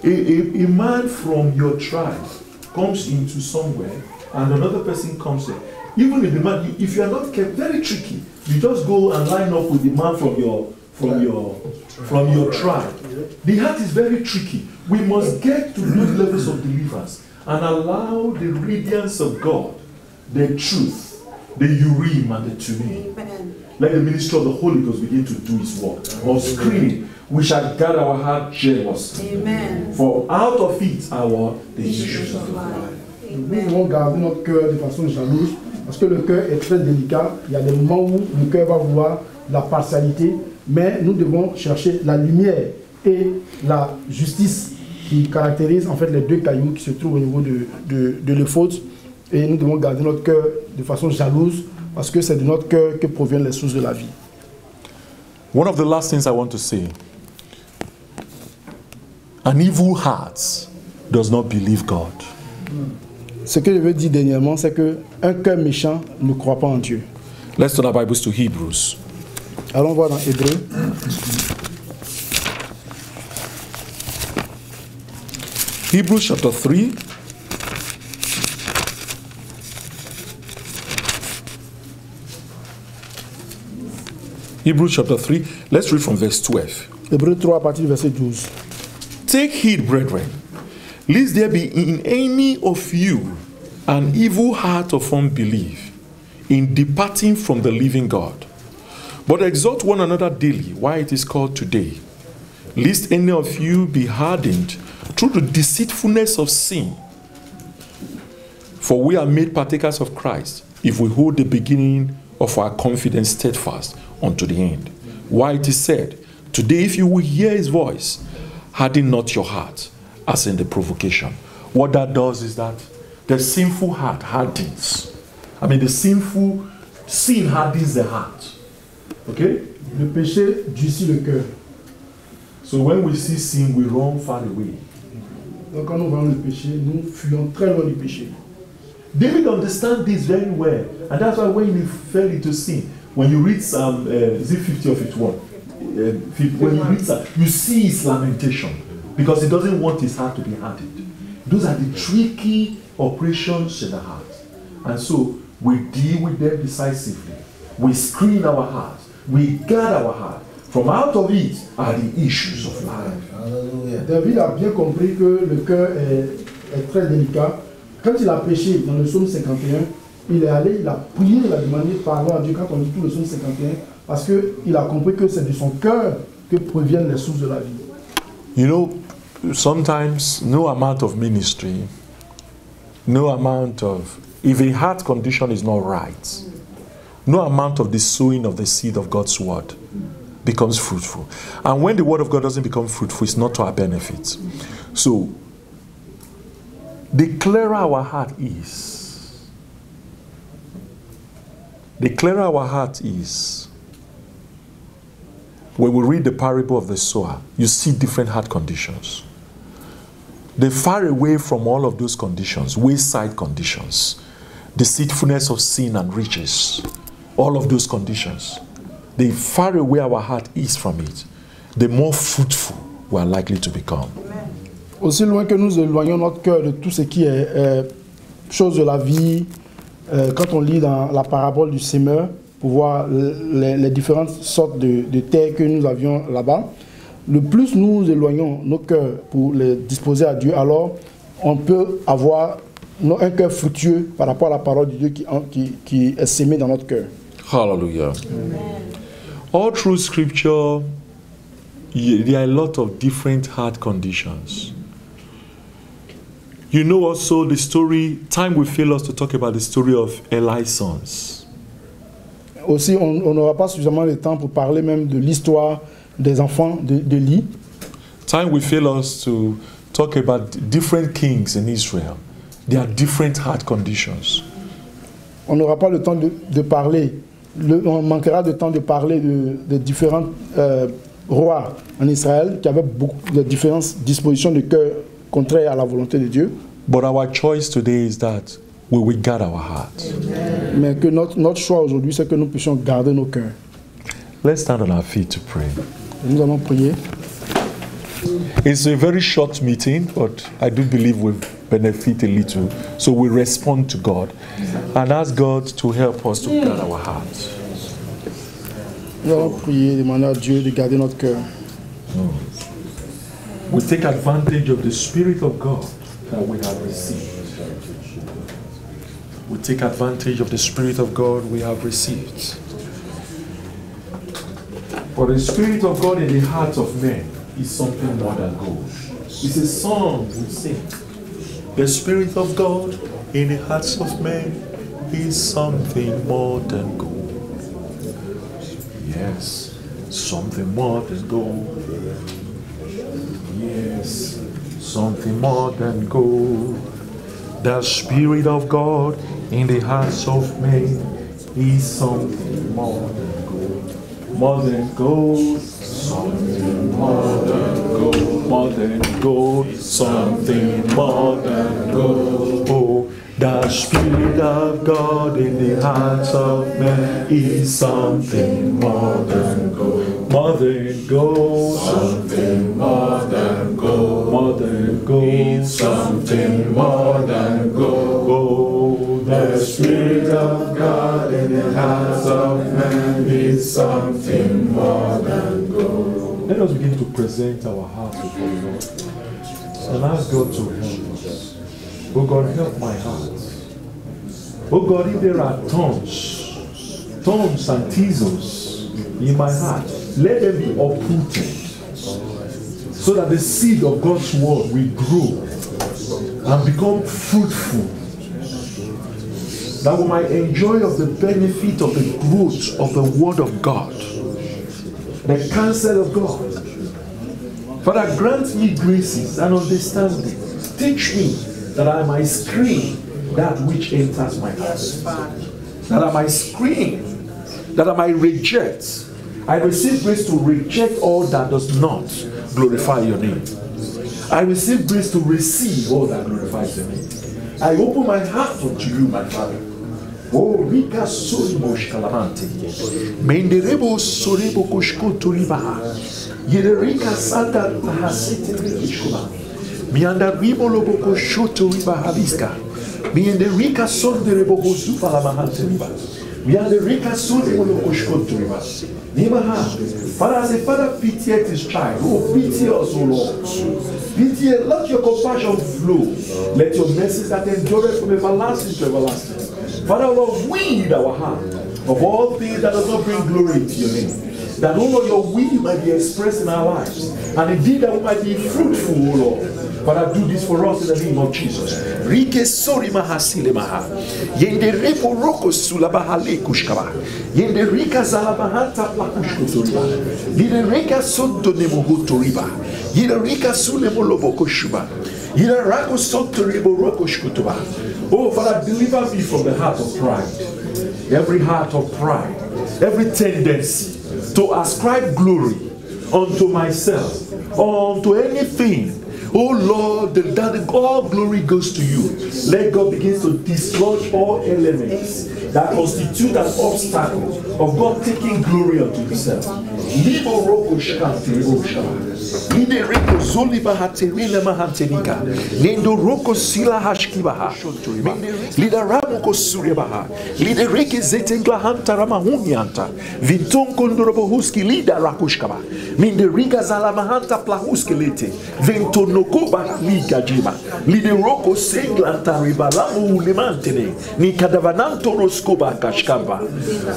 A man from your tribe comes into somewhere and another person comes in. Even if the man, if you are not kept, very tricky. You just go and line up with the man from your tribe. The heart is very tricky. We must get to those levels of deliverance and allow the radiance of God, the truth, the Urim and the Thummim. Let the ministry of the Holy Ghost begin to do His work. Of screening, we shall guard our heart jealously. Amen. For out of it are the issues of life. Nous devons garder notre cœur de façon jalouse parce que le cœur est très délicat. Il y a des moments où le cœur va vouloir la partialité, mais nous devons chercher la lumière et la justice qui caractérisent en fait les deux cailloux qui se trouvent au niveau de l'éphod. Et nous devons garder notre cœur de façon jalouse parce que c'est de notre cœur que proviennent les sources de la vie. One of the last things I want to say, an evil heart does not believe God. Ce que je veux dire dernièrement, c'est qu'un cœur méchant ne croit pas en Dieu. Let's turn our Bibles to Hebrews. Allons voir dans Hébreux. Hebrews chapter 3. Hebrews chapter 3. Let's read from verse 12. Hébreux 3 à partir du verset 12. Take heed, brethren, lest there be in any of you an evil heart of unbelief in departing from the living God. But exhort one another daily, while it is called today, lest any of you be hardened through the deceitfulness of sin. For we are made partakers of Christ, if we hold the beginning of our confidence steadfast unto the end. Why it is said, today if you will hear His voice, harden not your heart, as in the provocation. What that does is that the sinful heart hardens. I mean, the sin hardens the heart. Okay? Le péché durcit le cœur. So when we see sin, we run far away. Donc quand nous voyons le péché, nous fuyons très loin du péché. David understands this very well, and that's why when he fell into sin, when you read Psalm, is it 50 or 51? When you read that, you see his lamentation because he doesn't want his heart to be hardened. Those are the tricky operations in the heart, and so we deal with them decisively. We screen our hearts, we guard our heart. From out of it are the issues of life. Hallelujah. David a bien compris que le cœur est très délicat. Quand il a péché dans le psaume 51, il est allé, il a prié, il a demandé pardon à Dieu quand on lit tout le psaume 51, parce qu'il a compris que c'est de son cœur que proviennent les sources de la vie. You know, sometimes no amount of ministry, no amount of, if a heart condition is not right, no amount of the sowing of the seed of God's word becomes fruitful. And when the word of God doesn't become fruitful, it's not to our benefit. So, the clearer our heart is, the clearer our heart is. When we read the parable of the sower, you see different heart conditions. They're far away from all of those conditions, wayside conditions, deceitfulness of sin and riches, all of those conditions. The far away our heart is from it, the more fruitful we are likely to become. Aussi loin que nous éloignons notre cœur de tout ce qui est chose de la vie, quand on lit dans la parabole du semeur, pour voir les différentes sortes de terres que nous avions là-bas, le plus nous éloignons nos cœurs pour les disposer à Dieu, alors on peut avoir un cœur fructueux par rapport à la parole de Dieu qui est sémée dans notre cœur. Hallelujah. All through Scripture, there are a lot of different heart conditions. You know also the story, time will fail us to talk about the story of Eli's sons. Aussi, on n'aura pas suffisamment de temps pour parler même de l'histoire des enfants d'Élie. Time will fail us to talk about different kings in Israel. There are different heart conditions. On n'aura pas le temps de parler, on manquera de temps de parler de différents rois en Israël qui avaient beaucoup de différentes dispositions de cœur contraires à la volonté de Dieu. But our choice today is that we will guard our hearts. Mais que notre choix aujourd'hui, c'est que nous puissions garder nos cœurs. Let's stand on our feet to pray. Nous allons prier. It's a very short meeting, but I do believe we'll benefit a little. So we respond to God and ask God to help us to guard our hearts. Nous allons prier, demander à Dieu de garder notre cœur. We take advantage of the Spirit of God that we have received. We take advantage of the Spirit of God we have received. For the Spirit of God in the hearts of men is something more than gold. It's a song we sing. The Spirit of God in the hearts of men is something more than gold. Yes, something more than gold. Yes, something more than gold. The Spirit of God in the hearts of men is something more than gold. More than gold, something more than gold. More than gold, something more than gold. Oh, the Spirit of God in the hearts of men is something more than gold. More than gold, something more than gold. More than gold, something more than gold. Oh, the Spirit of God in the hearts of men is something more than gold. Let us begin to present our hearts before the Lord and ask God to help us. Oh God, help my heart. Oh God, if there are thorns and thistles in my heart, let them be uprooted so that the seed of God's word will grow and become fruitful, that we might enjoy of the benefit of the growth of the word of God, the counsel of God. Father, grant me graces and understanding. Teach me that I might screen that which enters my heart, that I might screen, that I might reject. I receive grace to reject all that does not glorify your name. I receive grace to receive all that glorifies your name. I open my heart unto you, my Father. Oh, Rika Sorimo Shkalamante. Menderebo Sorebo Koshkoto Ribaha. Yererika Santa Tahasete Rikishkula. Mianda Ribolobo Koshoto Ribahaliska. Mienderika Sonderebo Kosufa Lamahante Riba. Mianderika Sonderebo Koshkoto Riba. Nimaha. Father, as a father pitieth his child, oh, pity us, O Lord. Pity, let your compassion flow. Let your mercies that endure from everlasting to everlasting. Father, Lord, weed our heart of all things that does not bring glory to your name. That, O Lord, your will might be expressed in our lives. And indeed that we might be fruitful, O Lord. Father, do this for us in the name of Jesus. Rike sori mahasile maha. Yende repo roko sulabahale kushkaba. Yende rika zalabahanta plakushkotoriba. Yende rika soto nemohotoriba. Yende rika sulemoloboko shuba. Yende rako soto rebo roko shkotoba. Oh, Father, deliver me from the heart of pride. every heart of pride, every tendency to ascribe glory unto myself, or unto anything. Oh Lord, that all glory goes to you. Let God begin to dislodge all elements that constitute an obstacle of God taking glory unto himself.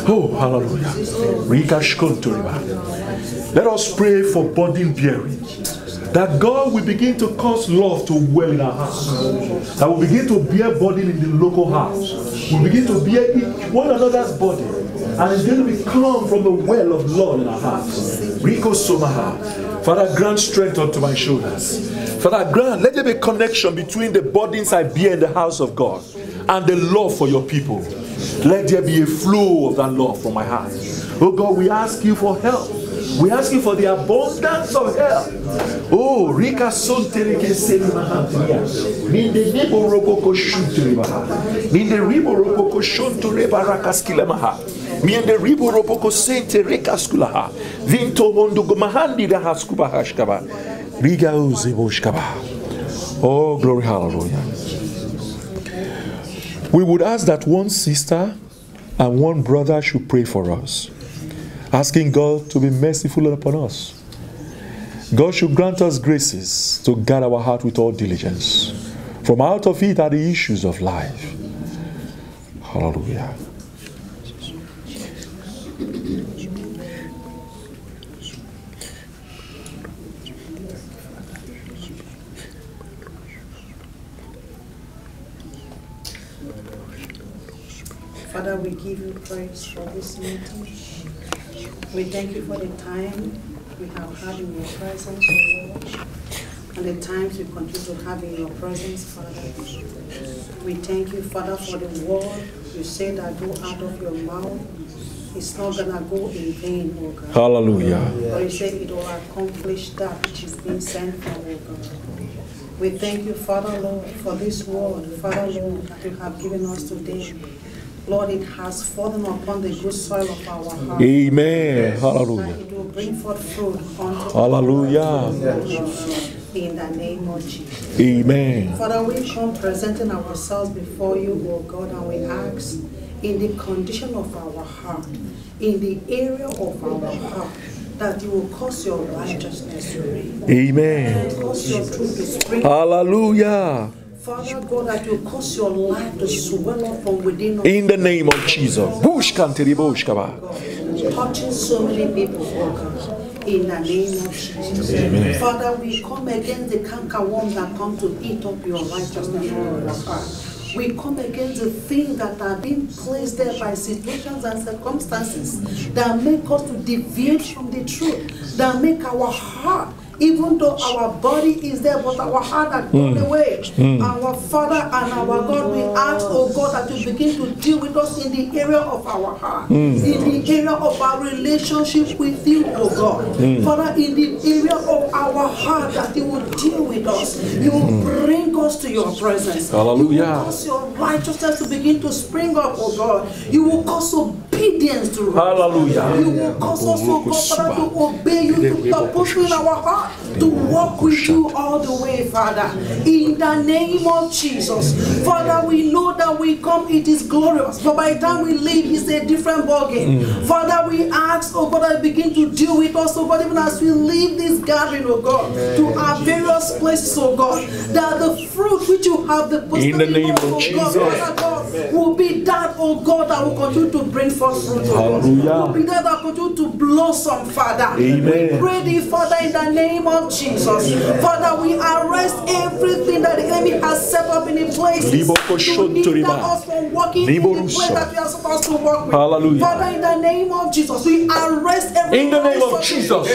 Oh, hallelujah. Let us pray for burden bearing. That God will begin to cause love to well in our hearts. That we begin to bear burden in the local house. We begin to bear one another's burden. And it's going to be come from the well of love in our hearts. Rico Somaha. Father, grant strength unto my shoulders. Father, grant, let there be a connection between the burdens I bear in the house of God and the love for your people. Let there be a flow of that love from my heart. Oh God, we ask you for help. We ask you for the abundance of help. Oh, Rika Sontereke Selimahantia. Minde Nibo Roboko Shunturibaha. Minde Ribo Roboko Shuntureba Rakaskilemaha. Minde Ribo Roboko Sente Rekaskulaha. Vinto Mondugumahandi Rahaskubahashkaba. Riga Uziboshkaba. Oh, glory, hallelujah. We would ask that one sister and one brother should pray for us, asking God to be merciful upon us. God should grant us graces to guard our heart with all diligence. From out of it are the issues of life. Hallelujah. Father, we give you praise for this meeting. We thank you for the time we have had in your presence, O Lord, and the times we continue to have in your presence, Father. We thank you, Father, for the word you say that go out of your mouth. It's not going to go in vain, O God. Hallelujah. But you say it will accomplish that which is being sent from, O God. We thank you, Father, Lord, for this word, Father, Lord, that you have given us today. Lord, it has fallen upon the good soil of our heart. Amen. Hallelujah. That it will bring forth fruit unto Hallelujah. in the name of Jesus. Amen. Father, we come presenting ourselves before you, O God, and we ask in the condition of our heart, in the area of our heart, that you will cause your righteousness to reign. Amen. And cause your truth to spring. Hallelujah. Father God, that you cause your life to swell up from within us. In the name of Jesus. Touching so many people, oh God. In the name of Jesus. Amen. Father, we come against the cankerworms that come to eat up your righteousness from our heart. We come against the things that are being placed there by situations and circumstances that make us to deviate from the truth, that make our heart, even though our body is there, but our heart has gone away. Our Father and our God, we ask, oh God, that you begin to deal with us in the area of our heart, in the area of our relationship with you, oh God. Father, in the area of our heart, that you will deal with us. You will bring us to your presence. Hallelujah. You will cause your righteousness to begin to spring up, oh God. You will cause obedience to rise. Hallelujah. You will cause us, oh God, Father, to obey you, to purpose in our heart, to walk with you all the way, Father. In the name of Jesus. Father, we know that we come, it is glorious, but by the time we leave, it's a different ballgame. Father, we ask, oh God, that you begin to deal with us, oh God, even as we leave this gathering, oh God, to our various places, oh God, that the fruit which you have deposited in the name us, of oh Jesus, God, God, will be that, oh God, that will continue to bring forth fruit. Hallelujah. Will be that that will continue to blossom, Father. Amen. We pray thee, Father, in the name of Jesus. Father, we arrest everything that the enemy has set up in the places to hinder us from walking in the place that we are supposed to walk with. Hallelujah. Father, in the name of Jesus, we arrest every in the name of Jesus.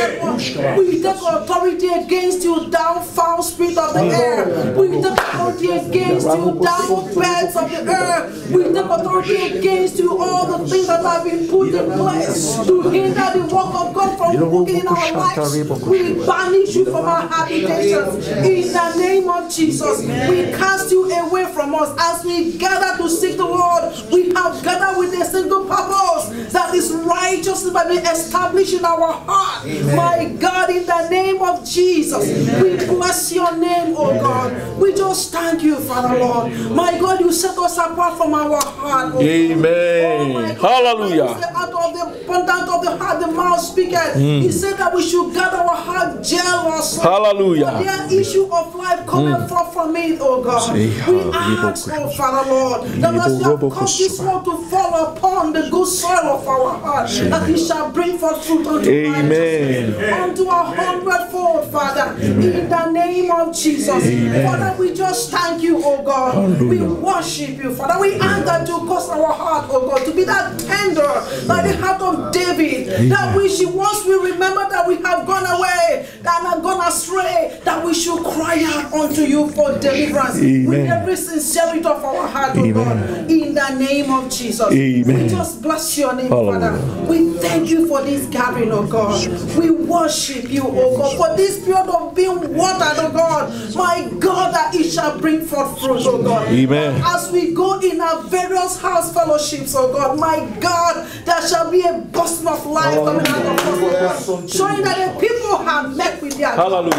We take authority against you, thou foul spirit of the air. We take authority against you, thou birds of the air. God. We take authority against you, all the things that have been put in place to hinder the work of God from working in our lives. We banish you from our habitations. In the name of Jesus, we cast you away from us. As we gather to seek the Lord, we have gathered with a single purpose, that is righteousness might be established in our heart. My God, in the name of Jesus, we bless your name, oh God. We just thank you, Father Lord. My God, you set us apart from our heart, oh Amen. God. Hallelujah. Out of the abundance of the heart, the mouth speaketh. He said that we should gather our heart jealous. Hallelujah. For their issue of life coming forth from it, oh God. We ask, oh Father Lord, that as you have caused this one to fall upon the good soil of our heart, that it shall bring forth fruit unto Amen. unto a hundredfold, Father, in the name of Jesus. Father, we just thank you, oh God. We worship you, Father. We ask that you cause our heart, oh God, to be that tender, like the heart of David, that once we remember that we have gone away, that have gone astray, that we should cry out unto you for deliverance with every sincerity of our heart, oh God, in the name of Jesus. We just bless your name, Father. We thank you for this gathering, oh God. We worship you, oh God, for this period of being watered, oh God. My God, that it shall bring forth fruit, oh God. Amen. As we go in our various house fellowships, oh God, my God, there shall be a burst of life coming out of us, oh God, showing that the people have met with their God, in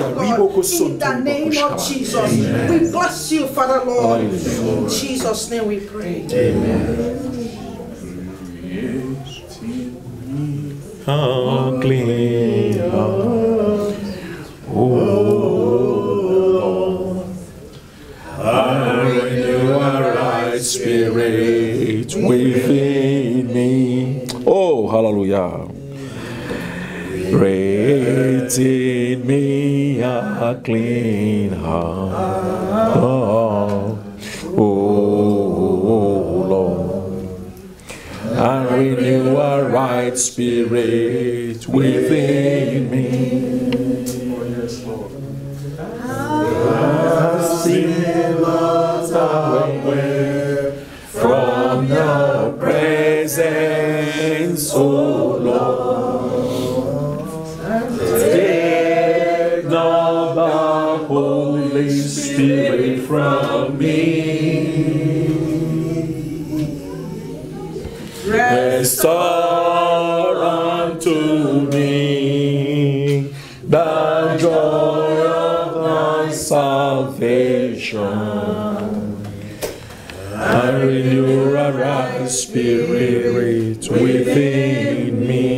the name of Jesus. We bless you, Father Lord. In Jesus' name we pray. Amen. Clean heart, oh Lord, I renew a right spirit within me. Oh, hallelujah. Create in me a clean heart, oh Lord. And renew a right spirit within me. Oh, yes, Lord. Not away from your presence, oh Lord. Take not the Holy Spirit from me. Restore unto me the joy of thy salvation, and renew a right spirit within me.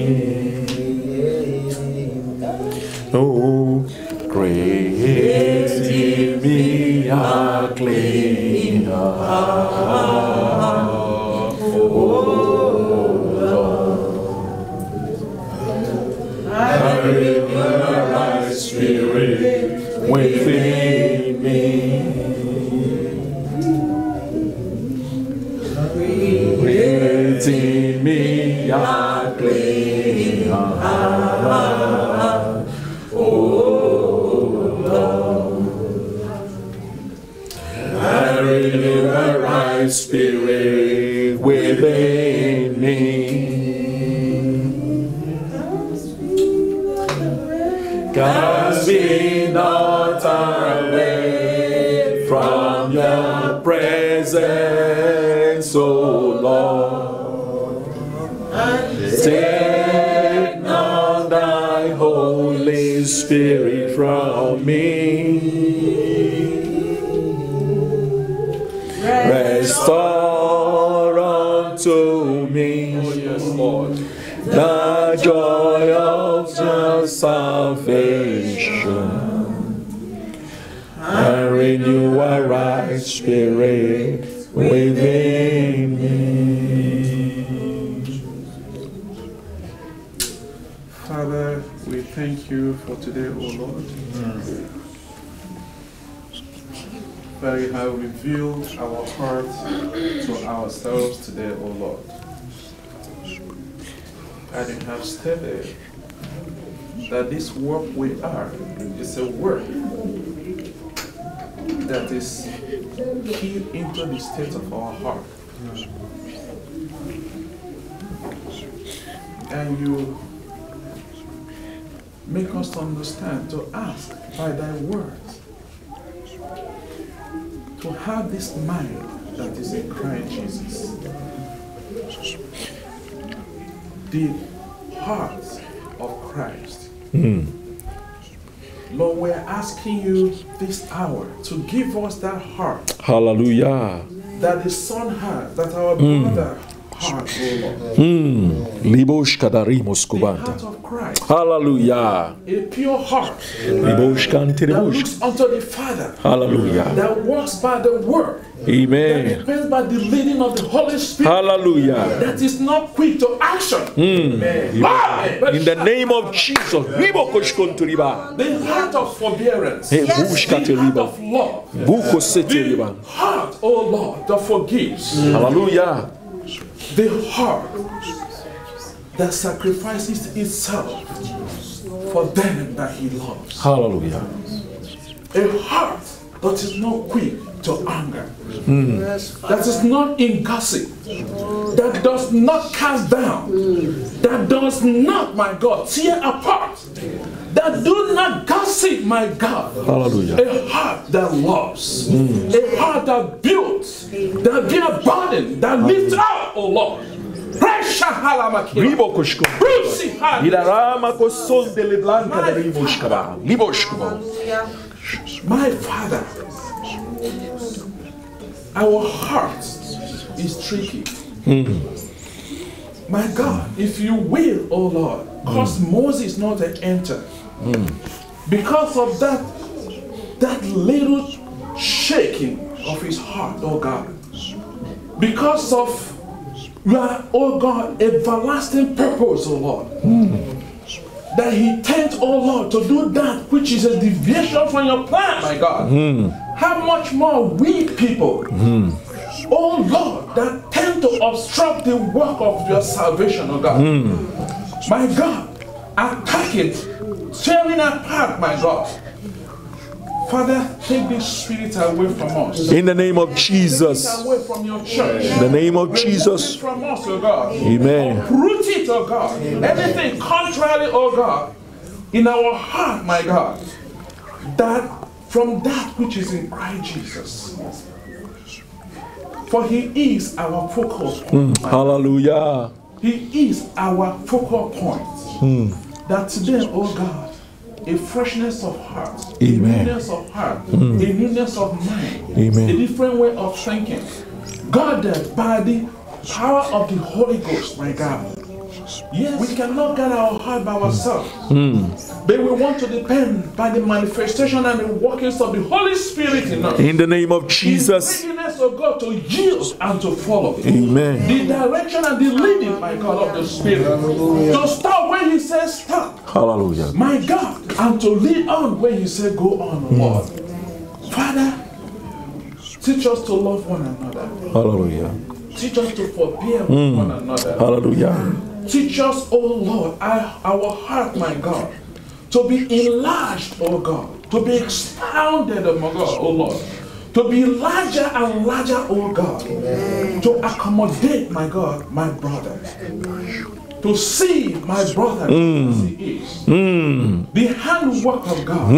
Oh, create in me a clean heart, oh right spirit within me. Create in me a clean heart, oh Lord. And renew a right spirit within me. Cast me not away from your presence, O Lord. Take not thy Holy Spirit from me. Restore unto me, oh yes, Lord, the joy of your salvation, and renew a right spirit within me. Father, we thank you for today, O Lord. Where you have revealed our hearts to ourselves today, O Lord. And you have stated that this work we are is a work that is keyed into the state of our heart. And you make us to understand, to ask by thy words, to have this mind that is in Christ Jesus. The heart of Christ. Lord, we're asking you this hour to give us that heart. Hallelujah. That the Son had, that our brother had, oh Lord. The heart of Christ. Hallelujah. A pure heart that looks unto the Father. Hallelujah. That walks by the word. Amen. That depends by the leading of the Holy Spirit. Hallelujah. That is not quick to action. Amen. In the name of Jesus. The heart of forbearance. The heart of love. The heart, oh Lord, that forgives. Hallelujah. The heart that sacrifices itself for them that he loves. Hallelujah. A heart that is not quick to anger. That is not in gossip. That does not cast down. That does not, my God, tear apart. That do not gossip, my God. Hallelujah. A heart that loves. A heart that builds. That bear burden. That lifts up, oh Lord. My Father, our heart is tricky. My God, if you will, oh Lord, cause Moses not to enter. Because of that little shaking of his heart, oh God. Because of your, oh God, everlasting purpose, oh Lord. That he tends, oh Lord, to do that which is a deviation from your plan, my God. How much more we people, oh Lord, that tend to obstruct the work of your salvation, oh God. My God, attack it, tearing apart, my God. Father, take this spirit away from us. In the name of Jesus. Take it away from your church. In the name of Jesus. Remove it from us, oh God. Amen. Uproot it, oh God. Anything contrary, oh God, in our heart, my God, that from that which is in Christ Jesus. For he is our focal point. Hallelujah. He is our focal point. That today, oh God, a freshness of heart, Amen. a newness of heart, a newness of mind, Amen. a different way of thinking, guarded by the power of the Holy Ghost, my God. Yes, we cannot guard our heart by ourselves, but we want to depend by the manifestation and the workings of the Holy Spirit in us. In the name of Jesus. The readiness of God to yield and to follow. Amen. The direction and the leading, my God, of the Spirit. To stop when He says stop. Hallelujah. My God, and to lead on when He said go on, Lord. Father, teach us to love one another. Hallelujah. Teach us to forbear one another. Hallelujah. Teach us, oh Lord, our heart, my God, to be enlarged, oh God, to be expounded, oh my God, oh Lord, to be larger and larger, oh God, to accommodate, my God, my brother, to see my brother as he is, the handwork of God,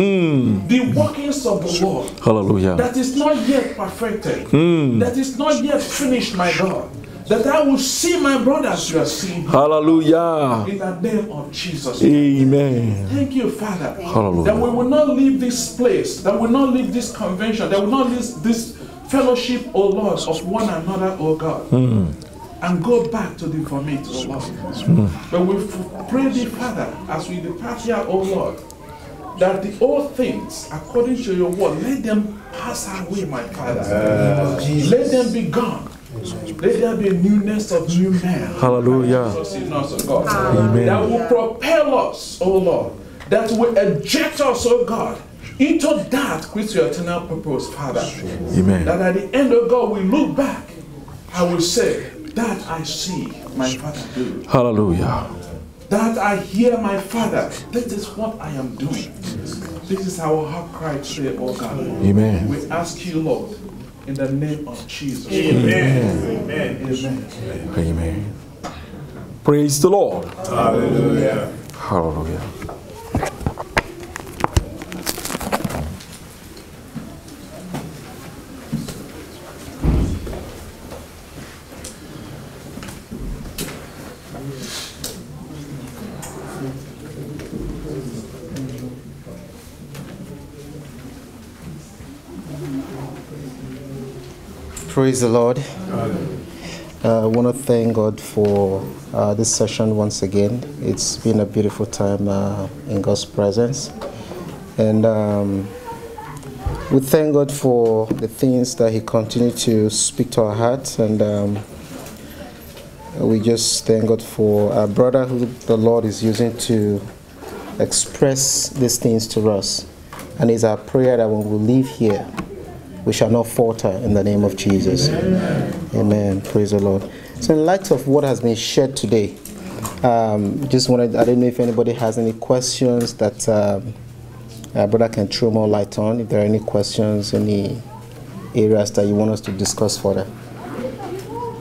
the workings of the Lord, Hallelujah. that is not yet perfected, that is not yet finished, my God. That I will see my brothers you are seeing. Hallelujah. In the name of Jesus. Amen. Thank you, Father. Hallelujah. That we will not leave this place, that we will not leave this convention, that we will not leave this fellowship, O Lord, of one another, O God, and go back to the vomit, O Lord. But we pray thee, Father, as we depart here, O Lord, that the old things, according to your word, let them pass away, my Father. Let them be gone. Let there be a newness of new man. Hallelujah. Amen. That will propel us, oh Lord. That will eject us, oh God, into that which your eternal purpose, Father. Amen. That at the end of God, we look back, I will say, that I see my Father do. Hallelujah. That I hear my Father. This is what I am doing. This is our heart cry today, oh God. Amen. We ask you, Lord, in the name of Jesus. Amen. Amen. Amen. Praise the Lord. Hallelujah. Hallelujah. Praise the Lord. I want to thank God for this session once again. It's been a beautiful time in God's presence. And we thank God for the things that He continued to speak to our hearts. And we just thank God for our brother who the Lord is using to express these things to us. And it's our prayer that when we leave here, we shall not falter in the name of Jesus. Amen. Amen. Praise the Lord. So in light of what has been shared today, just wanted, I don't know if anybody has any questions that our brother can throw more light on. If there are any questions, any areas that you want us to discuss further.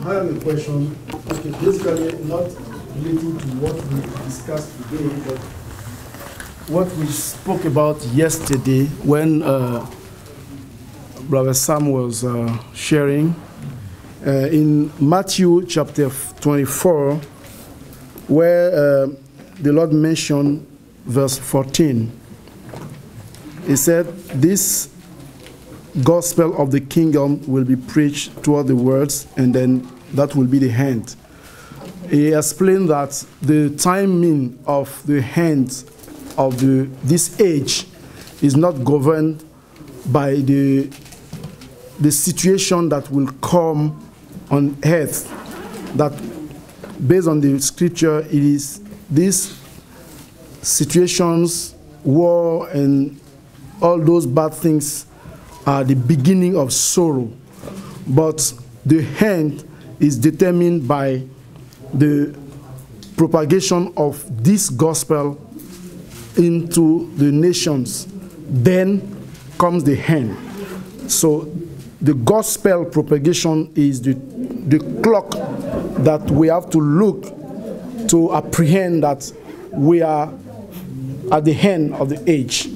I have a question. Okay, basically not relating to what we discussed today, but what we spoke about yesterday when Brother Sam was sharing in Matthew chapter 24, where the Lord mentioned verse 14. He said, "This gospel of the kingdom will be preached to all the worlds, and then that will be the end." He explained that the timing of the end of this age is not governed by the situation that will come on earth. That based on the scripture, it is these situations, war and all those bad things are the beginning of sorrow. But the end is determined by the propagation of this gospel into the nations. Then comes the end. So the gospel propagation is the clock that we have to look to apprehend that we are at the end of the age.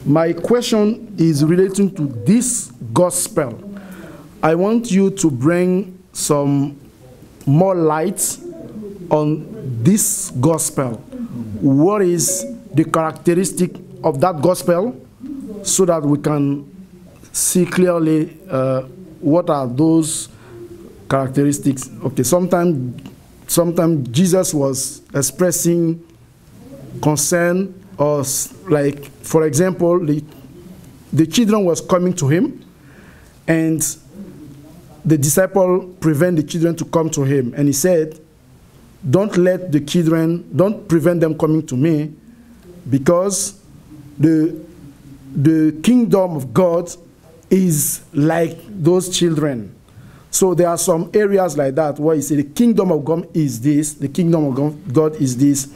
My question is relating to this gospel. I want you to bring some more light on this gospel. What is the characteristic of that gospel, so that we can see clearly what are those characteristics. Okay, sometimes Jesus was expressing concern, or like, for example, the children was coming to him, and the disciple prevent the children to come to him, and he said, don't prevent them coming to me, because the kingdom of God is like those children. So there are some areas like that where you say the kingdom of God is this, the kingdom of God is this.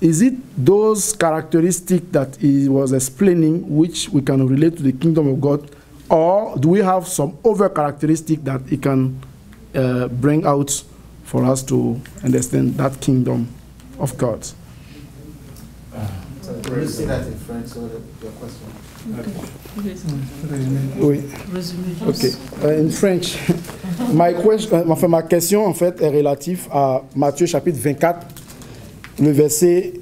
Is it those characteristics that he was explaining which we can relate to the kingdom of God, or do we have some other characteristic that he can bring out for us to understand that kingdom of God? Can you say that in French, so that your question? Oui. Ok. In French. Ma question en fait est relative à Matthieu chapitre 24, le verset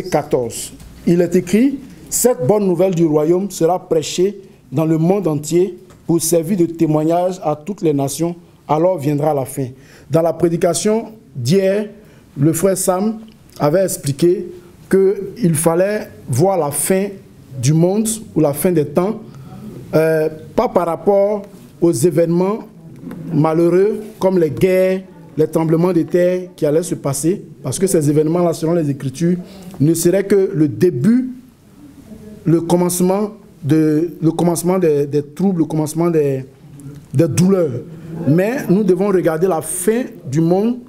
14. Il est écrit: cette bonne nouvelle du royaume sera prêchée dans le monde entier pour servir de témoignage à toutes les nations, alors viendra la fin. Dans la prédication d'hier, le frère Sam avait expliqué qu'il fallait voir la fin du monde ou la fin des temps, pas par rapport aux événements malheureux comme les guerres, les tremblements de terre qui allaient se passer, parce que ces événements-là, selon les Écritures, ne seraient que le début, le commencement des troubles, le commencement des douleurs. Mais nous devons regarder la fin du monde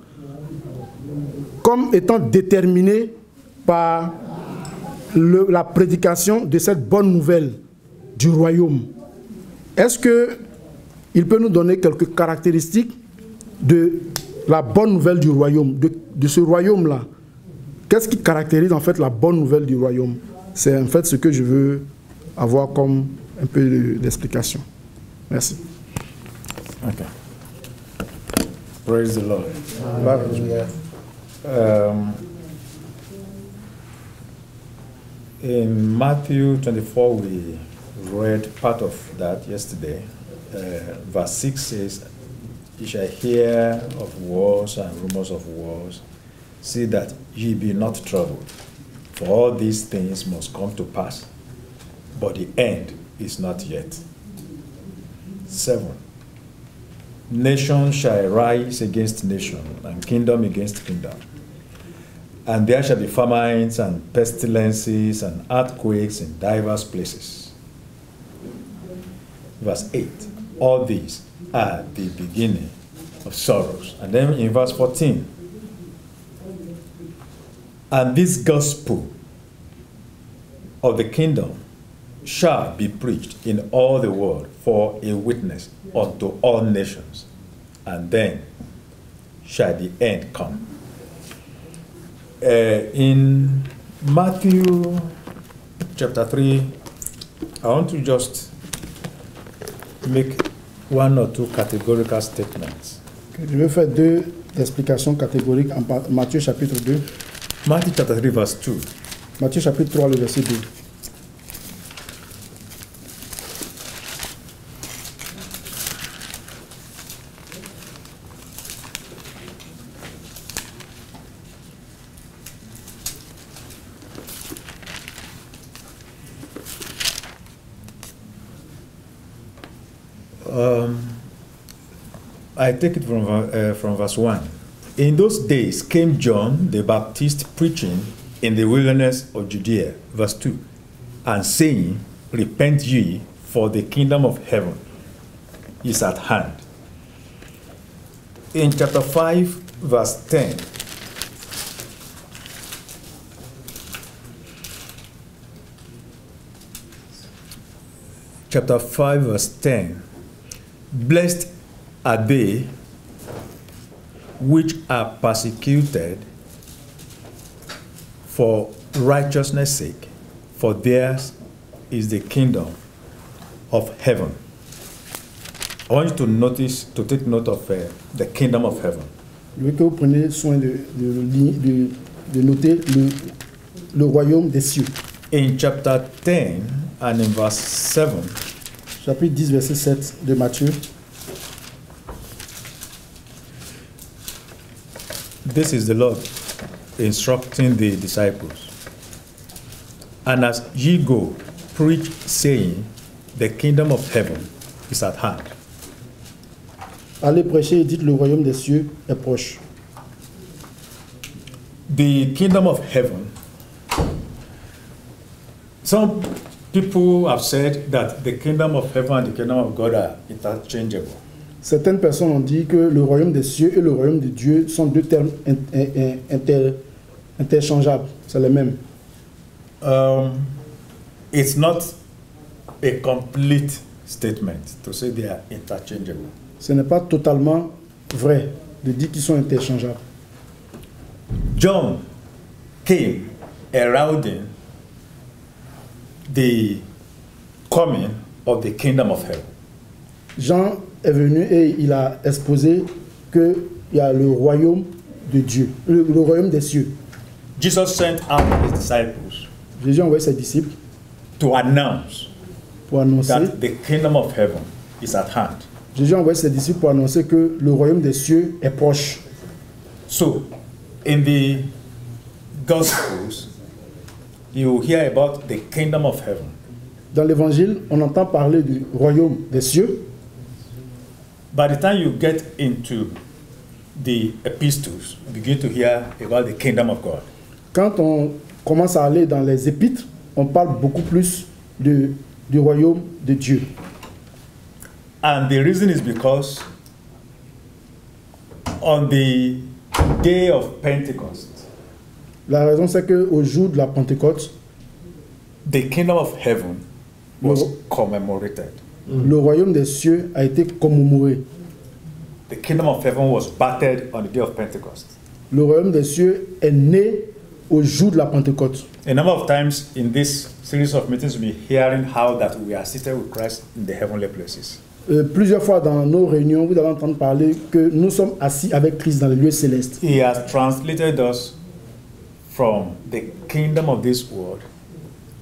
comme étant déterminée par la prédication de cette bonne nouvelle du royaume. est-ce qu'il peut nous donner quelques caractéristiques de la bonne nouvelle du royaume, de ce royaume-là? Qu'est-ce qui caractérise en fait la bonne nouvelle du royaume? C'est en fait ce que je veux avoir comme un peu d'explication. Merci. Okay. Praise the Lord. In Matthew 24, we read part of that yesterday. Verse 6 says, "You shall hear of wars and rumors of wars. See that ye be not troubled. For all these things must come to pass, but the end is not yet." 7. "Nation shall rise against nation, and kingdom against kingdom. And there shall be famines and pestilences and earthquakes in diverse places." Verse 8. "All these are the beginning of sorrows." And then in verse 14. "And this gospel of the kingdom shall be preached in all the world for a witness unto all nations, and then shall the end come." In Matthew chapter 3, I want to just make one or two categorical statements. Je vais faire deux explications catégoriques en Matthieu chapitre 2. Matthew chapter 3, verse 2. Matthieu chapitre 3, le verset 2. I take it from verse 1. "In those days came John the Baptist preaching in the wilderness of Judea," verse 2, "and saying, Repent ye, for the kingdom of heaven is at hand." In chapter 5, verse 10, chapter 5, verse 10, "Blessed are they which are persecuted for righteousness' sake, for theirs is the kingdom of heaven." I want you to take note of the kingdom of heaven. Je veux que vous preniez soin de noter le royaume des cieux. In chapter 10 and in verse 7, Chapitre 10, verset 7 de Matthieu. this is the Lord instructing the disciples. "And as ye go, preach, saying, The kingdom of heaven is at hand." Allez prêcher et dites, le royaume des cieux est proche. The kingdom of heaven. Some people have said that the kingdom of heaven and the kingdom of God are interchangeable. Certaines personnes ont dit que le royaume des cieux et le royaume de Dieu sont deux termes interchangeables. C'est les mêmes. It's not a complete statement to say they are interchangeable. Ce n'est pas totalement vrai de dire qu'ils sont interchangeables. John came heralding the coming of the kingdom of heaven. Jean est venu et il a exposé qu'il y a le royaume de Dieu, le royaume des cieux. Jesus sent out his disciples Jésus a envoyé ses disciples to announce pour annoncer. that the kingdom of heaven is at hand. Jésus a envoyé ses disciples pour annoncer que le royaume des cieux est proche. So, in the Gospels, you hear about the kingdom of heaven. Dans l'évangile, on entend parler du royaume des cieux. By the time you get into the epistles, you begin to hear about the kingdom of God. Quand on commence à aller dans les épîtres, on parle beaucoup plus du royaume de Dieu. And the reason is because on the day of Pentecost, La raison, c'est qu'au jour de la Pentecôte, the kingdom of heaven was commemorated. Le royaume des cieux a été commémoré. The kingdom of heaven was battered on the day of Pentecost. Le royaume des cieux est né au jour de la Pentecôte. A number of times in this series of meetings, we'll be hearing how that we are seated with Christ in the heavenly places. Plusieurs fois dans nos réunions, vous allez entendre parler que nous sommes assis avec Christ dans les lieux célestes. He has translated us from the kingdom of this world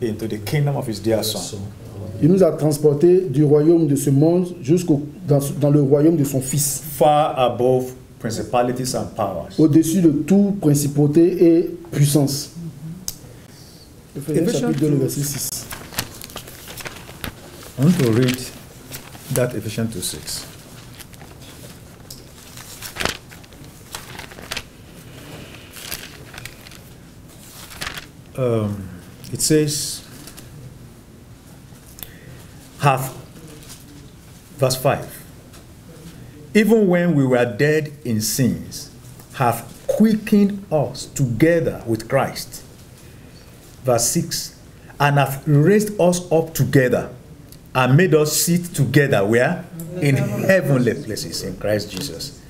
into the kingdom of his dear Son. Il nous a transportés du royaume de ce monde dans le royaume de son Fils. Far above principalities and powers. Au-dessus de toute principauté et puissance. Éphésiens chapitre 2, le verset 6. I want to read that Ephesians 2:6. It says, verse 5, even when we were dead in sins, have quickened us together with Christ. Verse 6, and have raised us up together and made us sit together where? In heavenly places in Christ Jesus.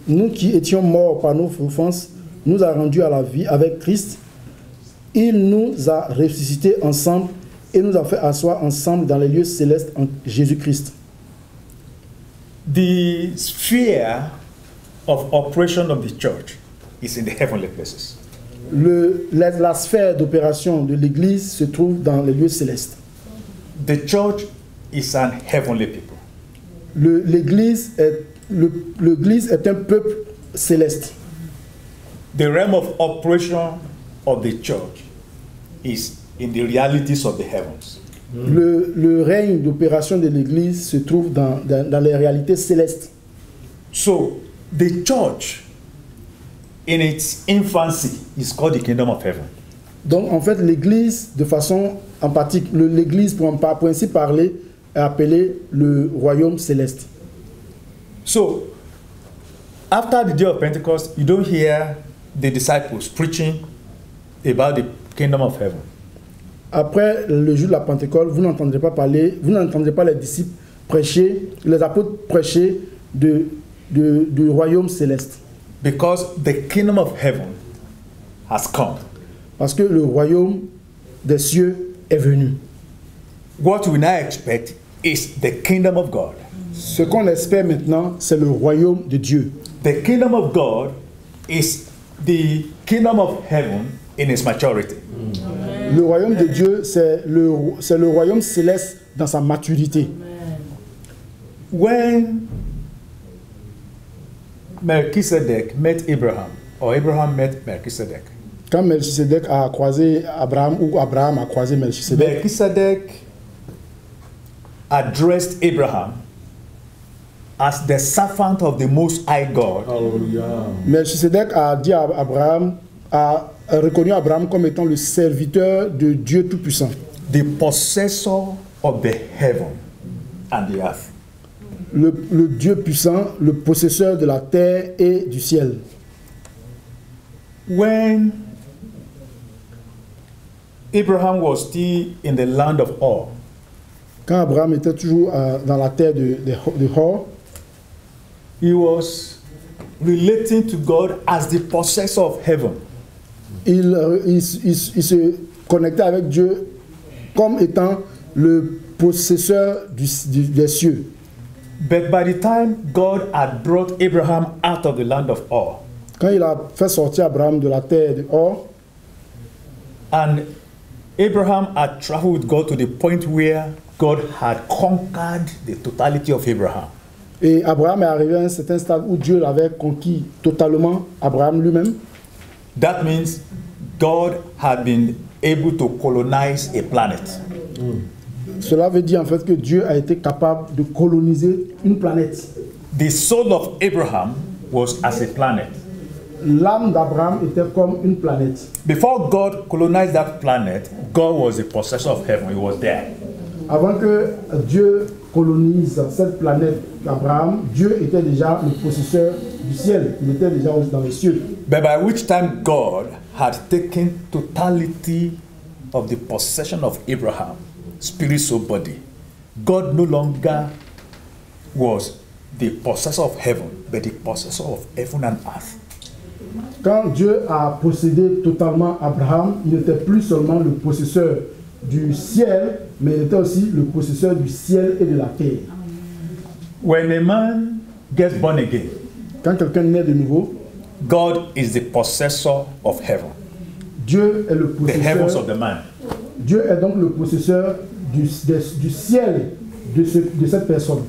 Nous qui étions morts par nos offenses, nous a rendus à la vie avec Christ. Il nous a ressuscités ensemble et nous a fait asseoir ensemble dans les lieux célestes en Jésus-Christ. The sphere of operation of the church is in the heavenly places. La sphère d'opération de l'Église se trouve dans les lieux célestes. The church is an heavenly people. L'Église est un peuple céleste. The realm of operation of the church is in the realities of the heavens. Le règne d'opération de l'Église se trouve dans les réalités célestes. So, the church in its infancy is called the kingdom of heaven. Donc, en fait, l'Église, de façon empathique, l'Église, pour ainsi parler, est appelée le royaume céleste. So, after the day of Pentecost, you don't hear the disciples preaching about the kingdom of heaven. Après le jour de la Pentecôte, vous n'entendrez pas les disciples prêcher, les apôtres prêcher du royaume céleste. Because the kingdom of heaven has come. Parce que le royaume des cieux est venu. What we now expect is the kingdom of God. Ce qu'on espère maintenant, c'est le royaume de Dieu. The kingdom of God is the kingdom of heaven in its maturity. Le royaume de Dieu, c'est le royaume céleste dans sa maturité. When Melchizedek met Abraham, or Abraham met Melchizedek, quand Melchisedec a croisé Abraham, ou Abraham a croisé Melchisedec, Melchizedek addressed Abraham as the servant of the Most High God. Melchisedec a dit à Abraham, a reconnu Abraham comme étant le serviteur de Dieu Tout-Puissant. The possessor of the heaven and the earth. Le Dieu puissant, le possesseur de la terre et du ciel. When Abraham was still in the land of Ur, quand Abraham était toujours dans la terre de Hor, he was relating to God as the possessor of heaven. Il se connectait avec Dieu comme étant le possesseur des cieux. But by the time God had brought Abraham out of the land of Ur, quand il a fait sortir Abraham de la terre de Hor, and Abraham had traveled with God to the point where God had conquered the totality of Abraham. Et Abraham est arrivé à un certain stade où Dieu l'avait conquis totalement, Abraham lui-même. That means God had been able to colonize a planet. Cela veut dire en fait que Dieu a été capable de coloniser une planète. The soul of Abraham was as a planet. L'âme d'Abraham était comme une planète. Before God colonized that planet, God was the possessor of heaven. He was there. Avant que Dieu colonise cette planète d'Abraham, Dieu était déjà le possesseur du ciel. Il était déjà dans les cieux. But by which time God had taken totality of the possession of Abraham, spirit, soul, body, God no longer was the possessor of heaven, but the possessor of heaven and earth. Quand Dieu a possédé totalement Abraham, il n'était plus seulement le possesseur du ciel, mais il était aussi le possesseur du ciel et de la terre. When a man gets born again, Quand quelqu'un naît de nouveau, God is the possessor of heaven, Dieu est le the heavens of possesseur. the man. Dieu est donc le possesseur du ciel de cette personne.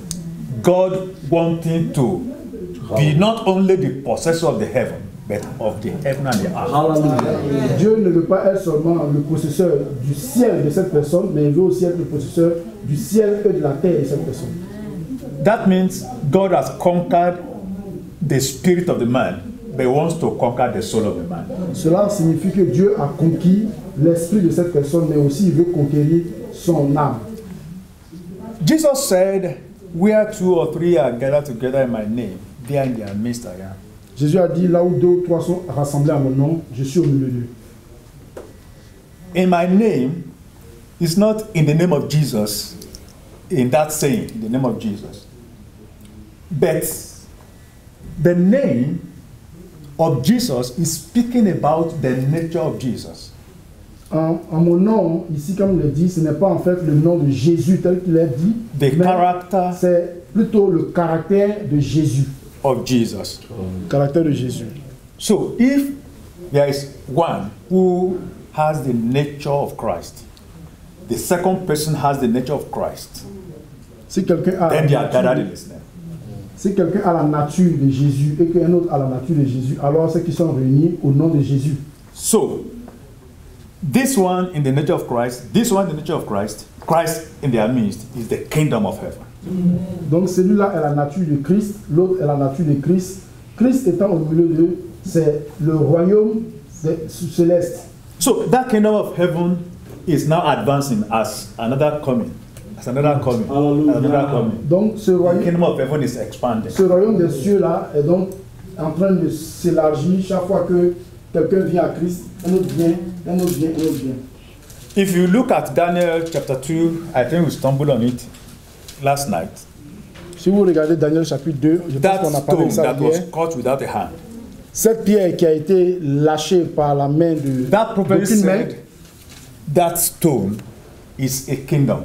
God wanting to be not only the possessor of the heaven, but of the heaven and the earth. Dieu ne veut pas être seulement le possesseur du ciel de cette personne, mais il veut aussi être le possesseur du ciel et de la terre de cette personne. That means God has conquered the spirit of the man, but wants to conquer the soul of the man. Cela signifie que Dieu a conquis l'esprit de cette personne, mais aussi il veut conquérir son âme. Jesus said, where 2 or 3 are gathered together in my name, there in their midst I am. Jésus a dit, là où 2 ou 3 sont rassemblés à mon nom, je suis au milieu d'eux. In my name is not in the name of Jesus, in that saying, in the name of Jesus. But the name of Jesus is speaking about the nature of Jesus. En mon nom, ici, comme il le dit, ce n'est pas en fait le nom de Jésus tel qu'il est dit, The mais character c'est plutôt le caractère de Jésus. of Jesus. Le caractère de Jésus. So if there is one who has the nature of Christ, the second person has the nature of Christ, Si quelqu'un a, then they are la gathered in nature- his name. si quelqu'un a la nature de Jésus et qu'un autre a la nature de Jésus, alors ceux qui sont réunis au nom de Jésus. So, this one in the nature of Christ, this one in the nature of Christ, Christ in their midst is the kingdom of heaven. Donc celui-là est la nature de Christ, l'autre est la nature de Christ. Christ étant au milieu d'eux, c'est le royaume céleste. So that kingdom of heaven is now advancing as another coming. As another coming. Another coming. Donc The kingdom of heaven is expanding. ce royaume des cieux-là est donc en train de s'élargir chaque fois que quelqu'un vient à Christ, un autre vient, un autre vient, un autre vient. If you look at Daniel chapter 2, I think we stumbled on it last night. Si vous regardez Daniel chapitre 2, je pense That qu'on a parlé de stone ça that was hier. caught without a hand. Cette pierre qui a été lâchée par la main de That prophecy d'aucune main. said that stone is a kingdom.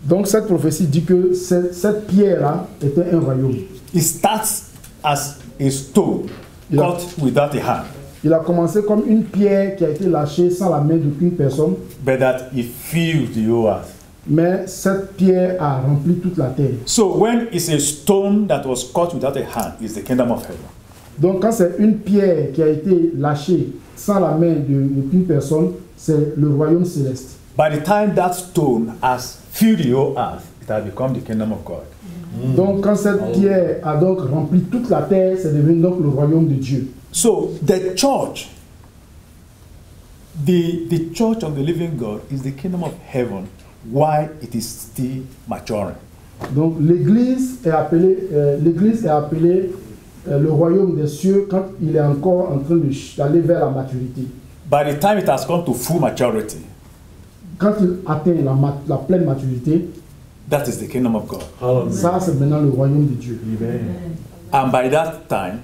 Donc cette prophétie dit que cette pierre-là était un royaume. It starts as a stone Yeah. caught without a hand, Il a commencé comme une pierre qui a été lâchée sans la main d'aucune personne, but that it filled the whole earth. mais cette pierre a rempli toute la terre. So when it's a stone that was caught without a hand, it's the kingdom of heaven. Donc quand c'est une pierre qui a été lâchée sans la main d'aucune personne, c'est le royaume céleste. By the time that stone has filled the whole earth, it has become the kingdom of God. Donc quand cette pierre a donc rempli toute la terre, c'est devenu donc le royaume de Dieu. So the church, the church of the living God is the kingdom of heaven while it is still maturing. Donc l'église est appelée le royaume des cieux quand il est encore en train d'aller vers la maturité. By the time it has come to full maturity, Quand il atteint la pleine maturité, that is the kingdom of God. ça c'est maintenant le royaume de Dieu. And by that time,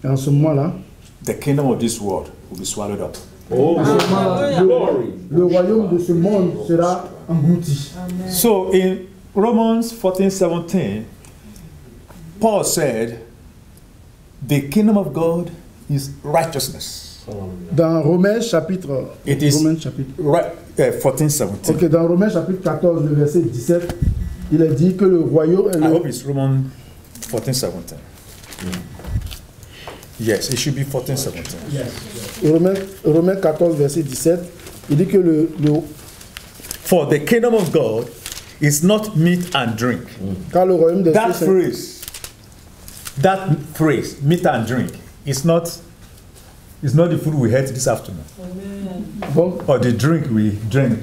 Et en ce moment-là, the kingdom of this world will be swallowed up. en ce moment-là, le royaume de ce monde sera englouti. So in Romans 14:17, Paul said, the kingdom of God is righteousness. Dans Romains chapitre, It is Romains chapitre, 14:17. ok, dans Romains chapitre 14, le verset 17, il est dit que le royaume, I hope it's Romans 14:17. Yes, it should be 14:17. Romains 14, verset 17, il dit que For the kingdom of God is not meat and drink. car le royaume des That cieux, phrase, meat and drink, is not the food we had this afternoon, donc, or the drink we drank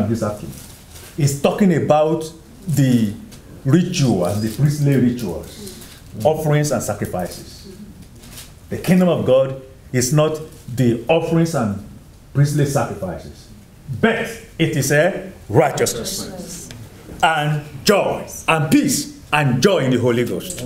this afternoon. It's talking about the rituals, the priestly rituals, offerings and sacrifices. The kingdom of God is not the offerings and priestly sacrifices, but it is a righteousness. and joy and peace and joy in the Holy Ghost.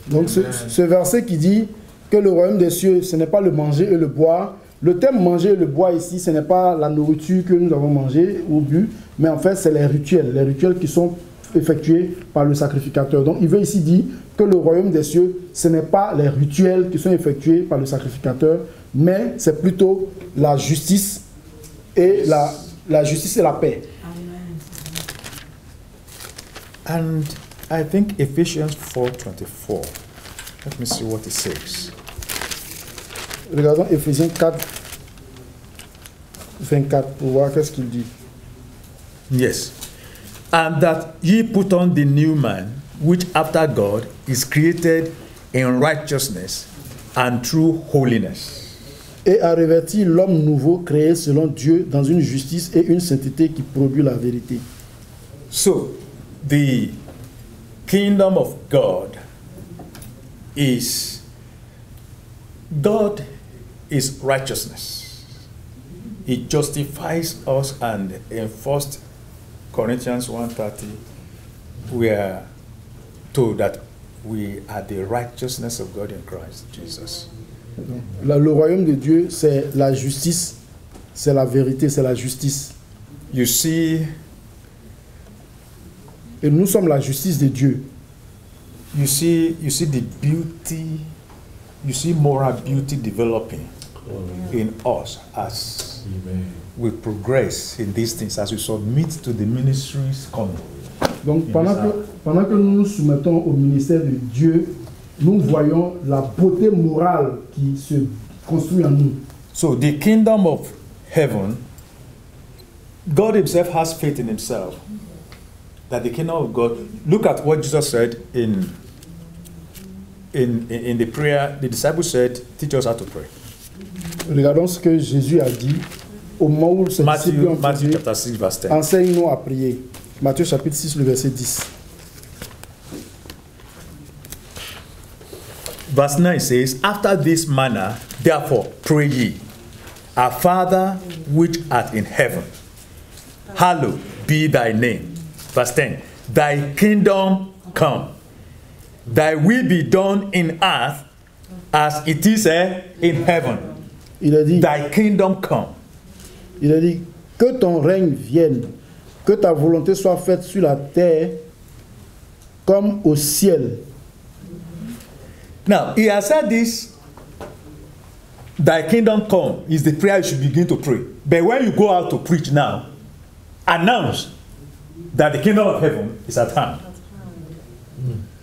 Donc ce verset qui dit que le royaume des cieux, ce n'est pas le manger et le boire. Le terme manger et le boire ici, ce n'est pas la nourriture que nous avons mangée ou bu, mais en fait c'est les rituels qui sont effectués par le sacrificateur. Donc il veut ici dire que le royaume des cieux, ce n'est pas les rituels qui sont effectués par le sacrificateur, mais c'est plutôt la justice et la justice et la paix. And I think Ephesians 4:24. Let me see what it says. Regardons Éphésiens 4, 24 pour voir qu'est-ce qu'il dit. Yes. And that ye put on the new man, which after God is created in righteousness and true holiness. Et a revêti l'homme nouveau créé selon Dieu dans une justice et une sainteté qui produit la vérité. So, the kingdom of God is righteousness. It justifies us, and in 1 Corinthians 1:30, we are told that we are the righteousness of God in Christ Jesus. Le royaume de Dieu, c'est la justice, c'est la vérité, c'est la justice. You see, et nous sommes la justice de Dieu. You see the beauty, you see moral beauty developing in us as we progress in these things, as we submit to the ministries coming. Donc pendant que nous nous soumettons au ministère de Dieu, nous voyons la beauté morale qui se construit en nous. So the kingdom of heaven, God himself has faith in himself. That the kingdom of God, look at what Jesus said in the prayer. The disciples said, teach us how to pray. Regardons ce que Jésus a dit au moment où ses disciples ont Matthieu dit, chapter 6, verse 10. enseigne-nous à prier. Matthieu chapitre 6, le verset 10. Verse 9 says, after this manner, therefore, pray ye, our Father which art in heaven, hallowed be thy name. Verse 10, thy kingdom come, thy will be done in earth as it is in heaven. Il a dit, thy kingdom come. Il a dit, que ton règne vienne, que ta volonté soit faite sur la terre comme au ciel. Now, he has said this, thy kingdom come, is the prayer you should begin to pray. But when you go out to preach now, announce that the kingdom of heaven is at hand.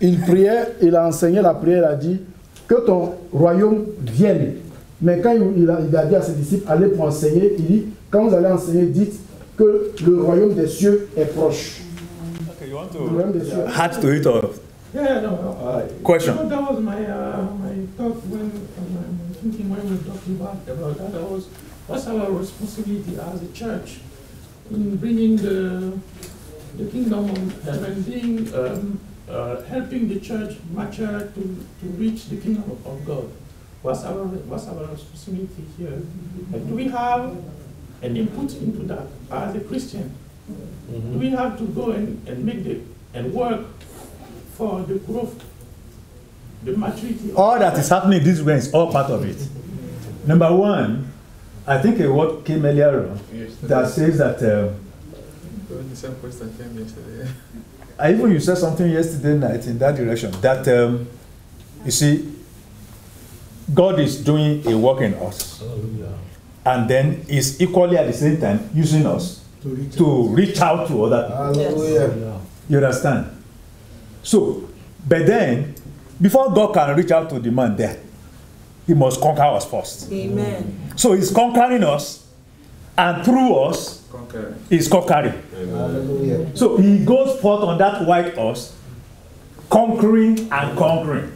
Il priait, il a enseigné la prière, il a dit que ton royaume vienne. Mais quand il a dit à ses disciples, allez pour enseigner, il dit, quand vous allez enseigner, dites que le royaume des cieux est proche. Okay, you want Le royaume des cieux. add to it or Yeah, no. question? That was my thought when thinking when we were talking about that. What's our responsibility as a church in bringing the kingdom of heaven, being helping the church mature to reach the kingdom of God. What's our responsibility here? And do we have an input into that as a Christian? Do we have to go and make and work for the growth, the maturity? All that is happening this way is all part of it. Number one, I think a word came earlier on that says that. The same question came yesterday. Even you said something yesterday night in that direction. That you see, God is doing a work in us, and then is equally at the same time using us to reach out to other people. Hallelujah. You understand? So, but then, before God can reach out to the man there, he must conquer us first. Amen. So he's conquering us, and through us, he's conquering. Hallelujah. So he goes forth on that white horse, conquering and conquering.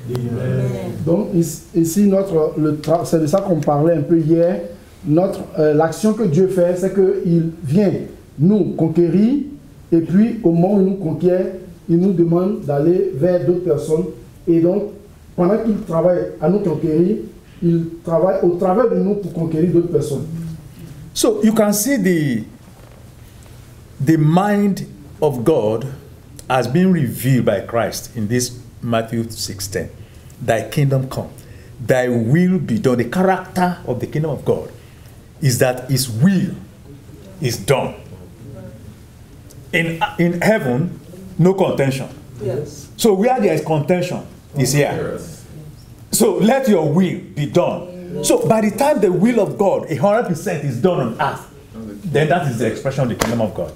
Donc ici, c'est de ça qu'on parlait un peu hier. L'action que Dieu fait, c'est qu'il vient nous conquérir, et puis au moment où il nous conquiert, il nous demande d'aller vers d'autres personnes. Et donc, pendant qu'il travaille à nous conquérir, il travaille au travers de nous pour conquérir d'autres personnes. So you can see the mind of God has been revealed by Christ in this Matthew 6:10. Thy kingdom come, thy will be done. The character of the kingdom of God is that his will is done. In heaven, no contention. Yes. So where there is contention is here. So let your will be done. So by the time the will of God 100% is done on earth, then that is the expression of the kingdom of God.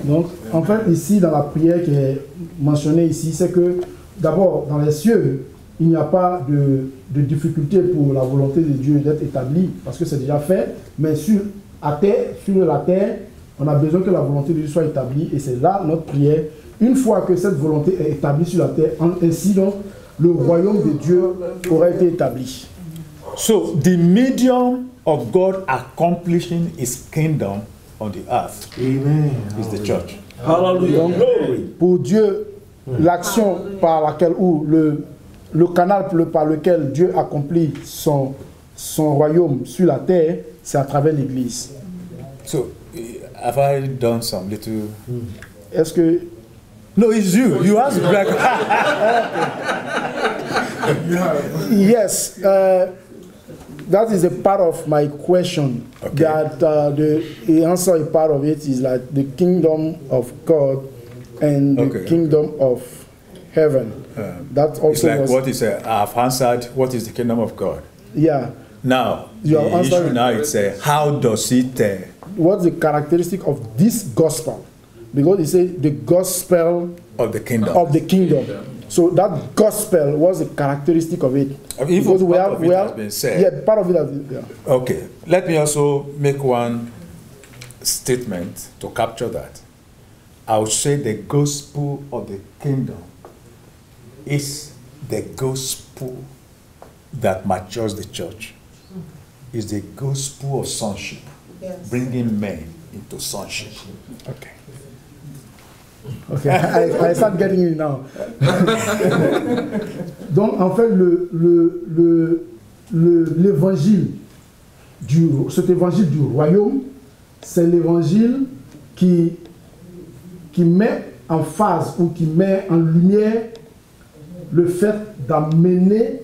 Donc, en fait, ici, dans la prière qui est mentionnée ici, c'est que d'abord, dans les cieux, il n'y a pas de difficulté pour la volonté de Dieu d'être établie, parce que c'est déjà fait, mais sur la terre, on a besoin que la volonté de Dieu soit établie, et c'est là notre prière. Une fois que cette volonté est établie sur la terre, ainsi donc, le royaume de Dieu aura été établi. So the medium of God accomplishing his kingdom on the earth is the church. Hallelujah. Pour Dieu, l'action par laquelle, ou le canal par lequel Dieu accomplit son royaume sur la terre, c'est à travers l'Église. So have I done some little... Est-ce que... No, it's you. You asked Greg. Yes, that is a part of my question. Okay. That the answer, a part of it is like the kingdom of God and the kingdom of heaven. That also It's like was, what is I've answered. What is the kingdom of God? Yeah. Now You have the issue answered. now it's how does it? What's the characteristic of this gospel? Because he said the gospel Of the kingdom. of the kingdom. So that gospel was a characteristic of it. Even Because part of it has been said. Yeah, part of it has been, yeah. Okay, let me also make one statement to capture that. I would say the gospel of the kingdom is the gospel that matures the church. Is the gospel of sonship, Yes. bringing men into sonship. Okay. Okay, I start getting you now. Donc, en fait, l'évangile cet évangile du royaume, c'est l'évangile qui met en phase ou qui met en lumière le fait d'amener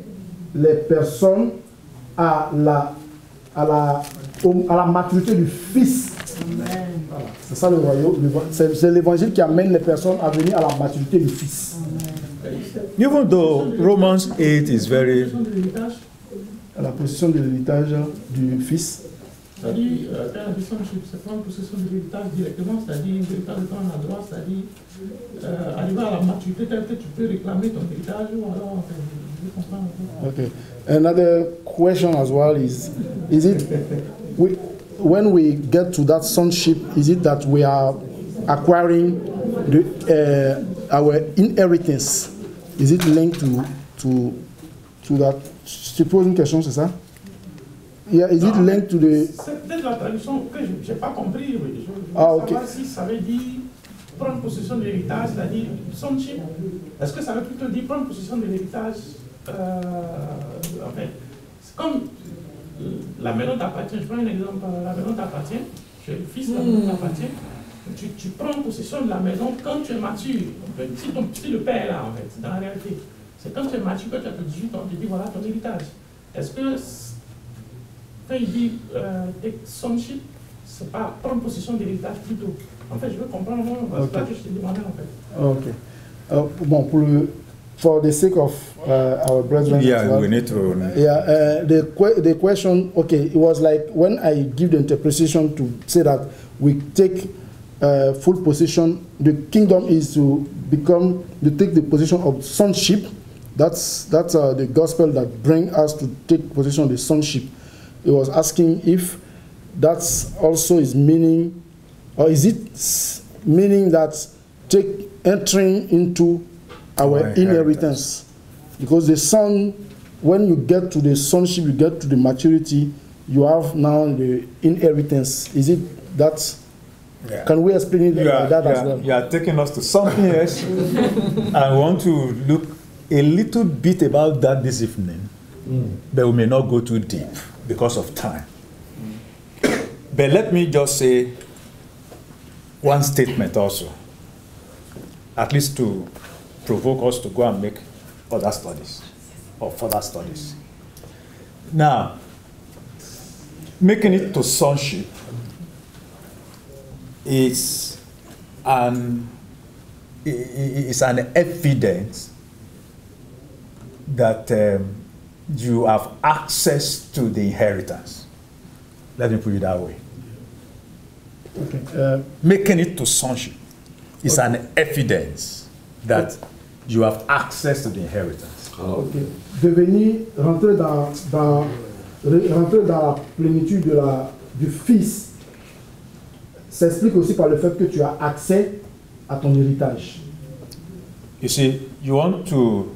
les personnes à la maturité du Fils. Voilà. C'est ça le royaume. C'est l'évangile qui amène les personnes à venir à la maturité du Fils. Even though Romans 8 is very... À la position de l'héritage du Fils. C'est-à-dire, faire la sonship, c'est prendre possession de l'héritage directement, c'est-à-dire l'héritage étant à droite, c'est-à-dire arriver à la maturité telle que tu peux réclamer ton héritage, ou alors, je comprends un peu. Okay. Another question as well is it when we get to that sonship, is it that we are acquiring our inheritance? Is it linked to that? Je pose une question, c'est ça? Yeah, is it linked to the... C'est peut-être la traduction que je n'ai pas compris. Oui. Je veux Ah, ok. savoir si ça veut dire prendre possession de l'héritage, c'est-à-dire sonship. Est-ce que ça veut plutôt dire prendre possession de l'héritage en fait, c'est comme la maison t'appartient. Je prends un exemple. La maison t'appartient. Tu es le fils, la maison t'appartient. Tu prends possession de la maison quand tu es mature. Si le père est là, en fait, dans la réalité. C'est quand tu es mature, quand tu as 18 ans, tu dis voilà ton héritage. Est-ce que quand il dit sonship, c'est pas prendre possession de l'héritage plutôt? En fait, je veux comprendre, c'est pas que je t'ai demandé en fait. Okay. Bon, for the sake of our brethren, Yeah, as well, we need to... Yeah, the question, okay, it was like when I give the interpretation to say that we take full possession, the kingdom is to take the position of sonship. That's the gospel that brings us to take possession of the sonship. It was asking if that's also is meaning, or is it meaning that entering into our inheritance? Because the son, when you get to the sonship, you get to the maturity, you have now the inheritance. Is it that? Yeah. Can we explain it like that as well? You are taking us to something else. I want to look a little bit about that this evening, but we may not go too deep because of time. But let me just say one statement also. at least to provoke us to go and make other studies or further studies. Now, making it to sonship is an evidence that you have access to the inheritance. Let me put it that way. Okay. Making it to sonship is an evidence that you have access to the inheritance. Okay. Devenir, rentrer dans la plénitude du Fils s'explique aussi par le fait que tu as accès à ton héritage. You see, you want to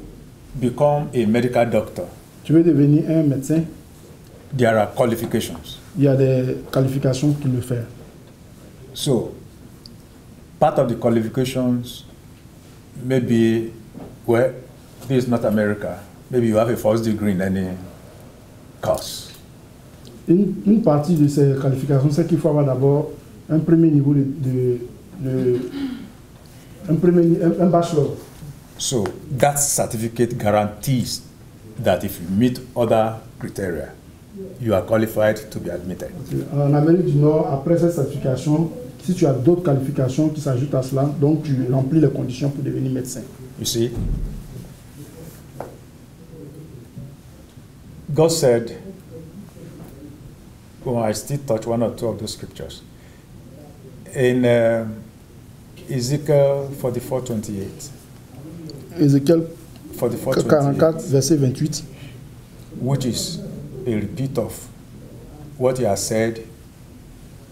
become a medical doctor. Tu veux devenir un médecin, There are qualifications. il y a des qualifications qu'il le fait. So, part of the qualifications may be, well, this is not America. Maybe you have a first degree in any course. Une partie de ces qualifications, c'est qu'il faut avoir d'abord un premier niveau un bachelor. So, that certificate guarantees that if you meet other criteria, you are qualified to be admitted. En Amérique du Nord, après cette certification, si tu as d'autres qualifications qui s'ajoutent à cela, donc tu remplis les conditions pour devenir médecin. You see, God said, well, I still touch one or two of those scriptures. In Ezekiel 44:28. Ézéchiel 44:28, 44, verset 28, which is a repeat of what he has said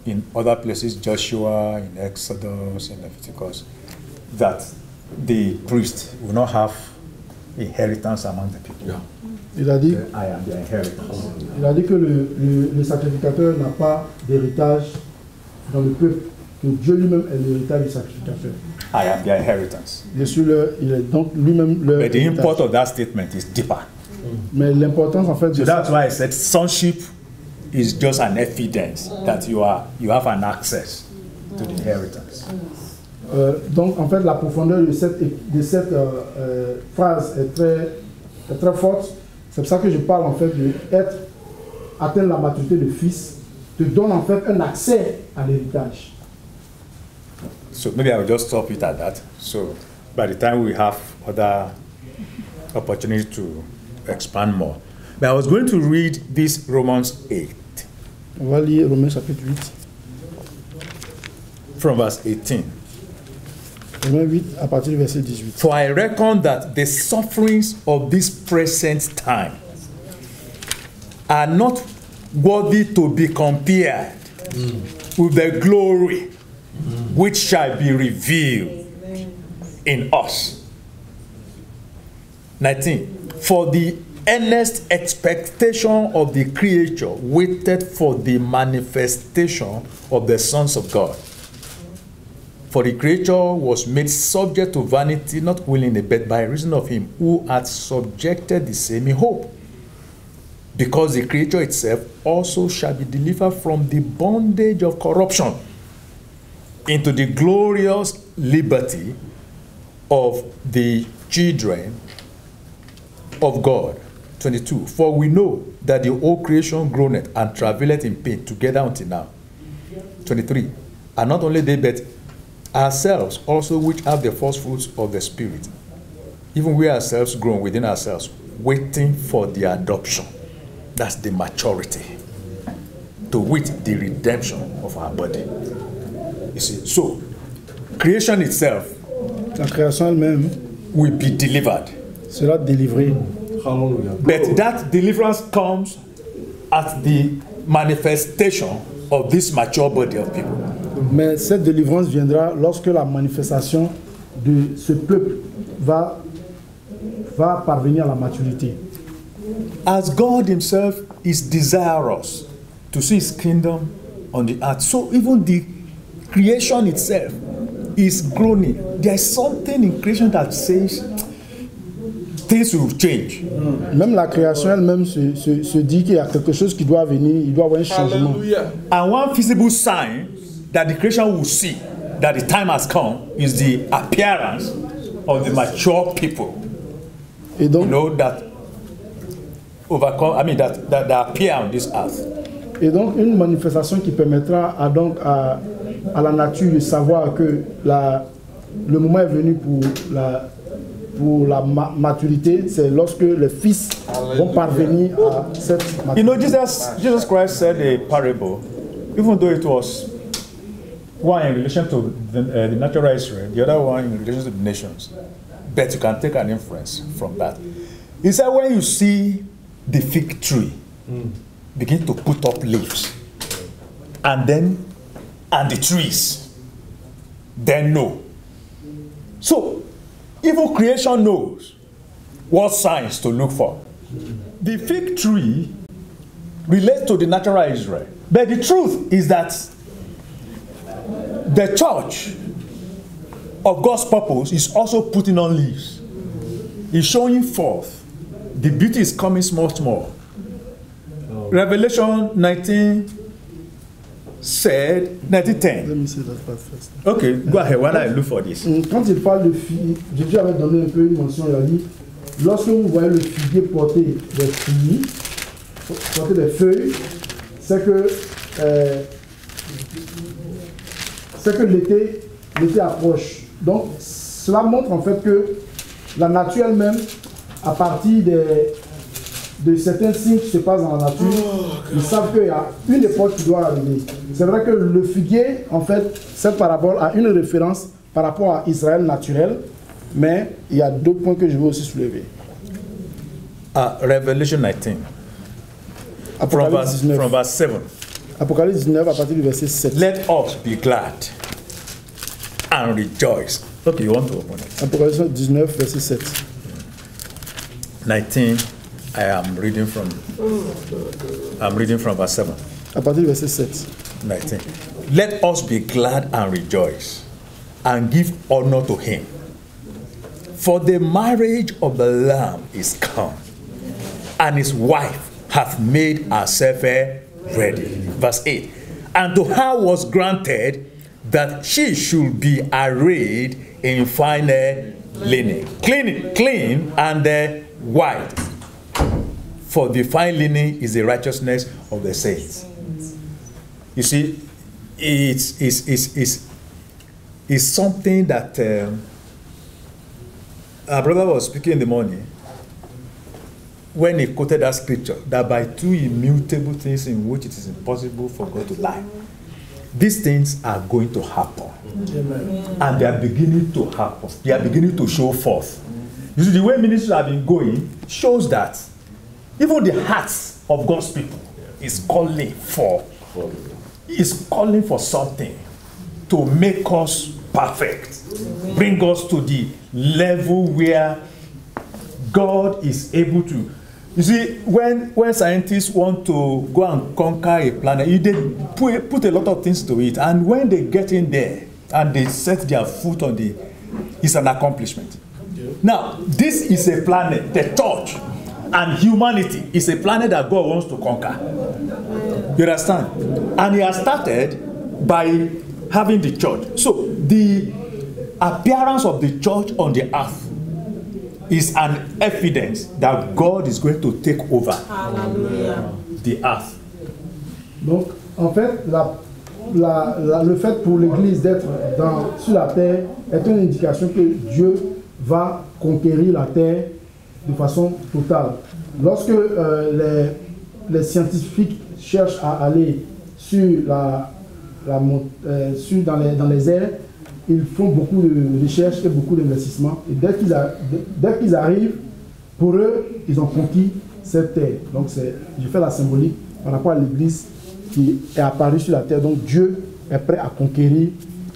in other places, Joshua, in Exodus, in Leviticus, that the priest will not have inheritance among the people. Yeah. il a dit, I am the inheritance. il a dit que le sacrificateur n'a pas d'héritage dans le peuple, que Dieu lui-même est l'héritage du sacrificateur. I am the inheritance. Je suis il est donc lui-même le But the héritage. import of that statement is deeper. Mais l'importance en fait de So ça, that's why I said sonship is just an evidence that you have an access to the inheritance. donc en fait la profondeur de cette phrase est très forte. C'est pour ça que je parle en fait de atteindre la maturité de fils, te donne en fait un accès à l'héritage. So maybe I will just stop it at that. So by the time we have other opportunity to expand more. But I was going to read this Romans 8 On va lire Romains chapitre 8. from verse 18. Romains 8 à partir du verset 18. For I reckon that the sufferings of this present time are not worthy to be compared with the glory which shall be revealed in us. 19. For the earnest expectation of the creature waited for the manifestation of the sons of God. For the creature was made subject to vanity, not willingly, but by reason of him who had subjected the same in hope. Because the creature itself also shall be delivered from the bondage of corruption into the glorious liberty of the children of God. 22. For we know that the whole creation groaneth and travaileth in pain together until now. 23. And not only they, but ourselves also, which have the first fruits of the Spirit, even we ourselves groan within ourselves, waiting for the adoption. That's the maturity, to wit, the redemption of our body. You see, so creation itself La création elle-même will be delivered. sera délivrée. Hallelujah. But that deliverance comes at the manifestation of this mature body of people. Mais cette délivrance viendra lorsque la manifestation de ce peuple va parvenir à la maturité. As God himself is desirous to see his kingdom on the earth, so even the creation itself is groaning. There is something in creation that says things will change. Même la création elle-même se dit qu'il y a quelque chose qui doit venir, il doit y avoir un changement. Hallelujah. And one visible sign that the creation will see that the time has come is the appearance of the mature people. Et donc, You know, that overcome, I mean, that appear on this earth. Et donc, une manifestation qui permettra à la nature de savoir que le moment est venu pour la maturité, c'est lorsque les fils vont parvenir à cette maturité. You know, Jesus Christ said a parable, even though it was one in relation to the natural Israel, the other one in relation to the nations. But you can take an inference from that. He said, when you see the fig tree begin to put up leaves, and the trees, then know. So, even creation knows what signs to look for. The fig tree relates to the natural Israel. But the truth is that the church of God's purpose is also putting on leaves. It's showing forth. The beauty is coming small. Revelation 19 said, 19:10. Let me say that part first. Okay, go ahead while I look for this. Quand il parle de figuier, Jésus avait donné un peu une mention, il a dit, lorsque vous voyez le figuier porter des fruits, porter des feuilles, c'est que l'été approche. Donc, cela montre en fait que la nature elle-même, à partir de certains signes qui se passent dans la nature, ils savent qu'il y a une époque qui doit arriver. C'est vrai que le figuier, en fait, cette parabole a une référence par rapport à Israël naturel, mais il y a deux points que je veux aussi soulever. Revelation 19, from verse 7. Apocalypse 19 à partir du verset 7. Let us be glad and rejoice. Okay, you want to open it? Apocalypse 19, verset 7. 19, I'm reading from verse 7. À partir du verset 7. 19. Let us be glad and rejoice and give honor to him. For the marriage of the Lamb is come, and his wife hath made herself ready. Verse 8. And to her was granted that she should be arrayed in fine linen, clean and white. For the fine linen is the righteousness of the saints. You see, it's something that our brother was speaking in the morning when he quoted that scripture, that by two immutable things in which it is impossible for God to lie, these things are going to happen. Amen. And they are beginning to happen. They are beginning to show forth. You see, the way ministries have been going shows that even the hearts of God's people is calling for something to make us perfect, bring us to the level where God is able to. You see, when scientists want to go and conquer a planet, they put a lot of things to it, and when they get in there and they set their foot on it's an accomplishment. Now, this is a planet, the church and humanity is a planet that God wants to conquer. You understand? And he has started by having the church. So the appearance of the church on the earth is an evidence that God is going to take over the earth. Donc, en fait, le fait pour l'Église d'être sur la terre est une indication que Dieu va conquérir la terre de façon totale. Lorsque les scientifiques cherchent à aller dans les airs, ils font beaucoup de recherches et beaucoup d'investissements. Et dès qu'ils arrivent, pour eux, ils ont conquis cette terre. Donc, je fais la symbolique par rapport à l'Église qui est apparue sur la terre. Donc, Dieu est prêt à conquérir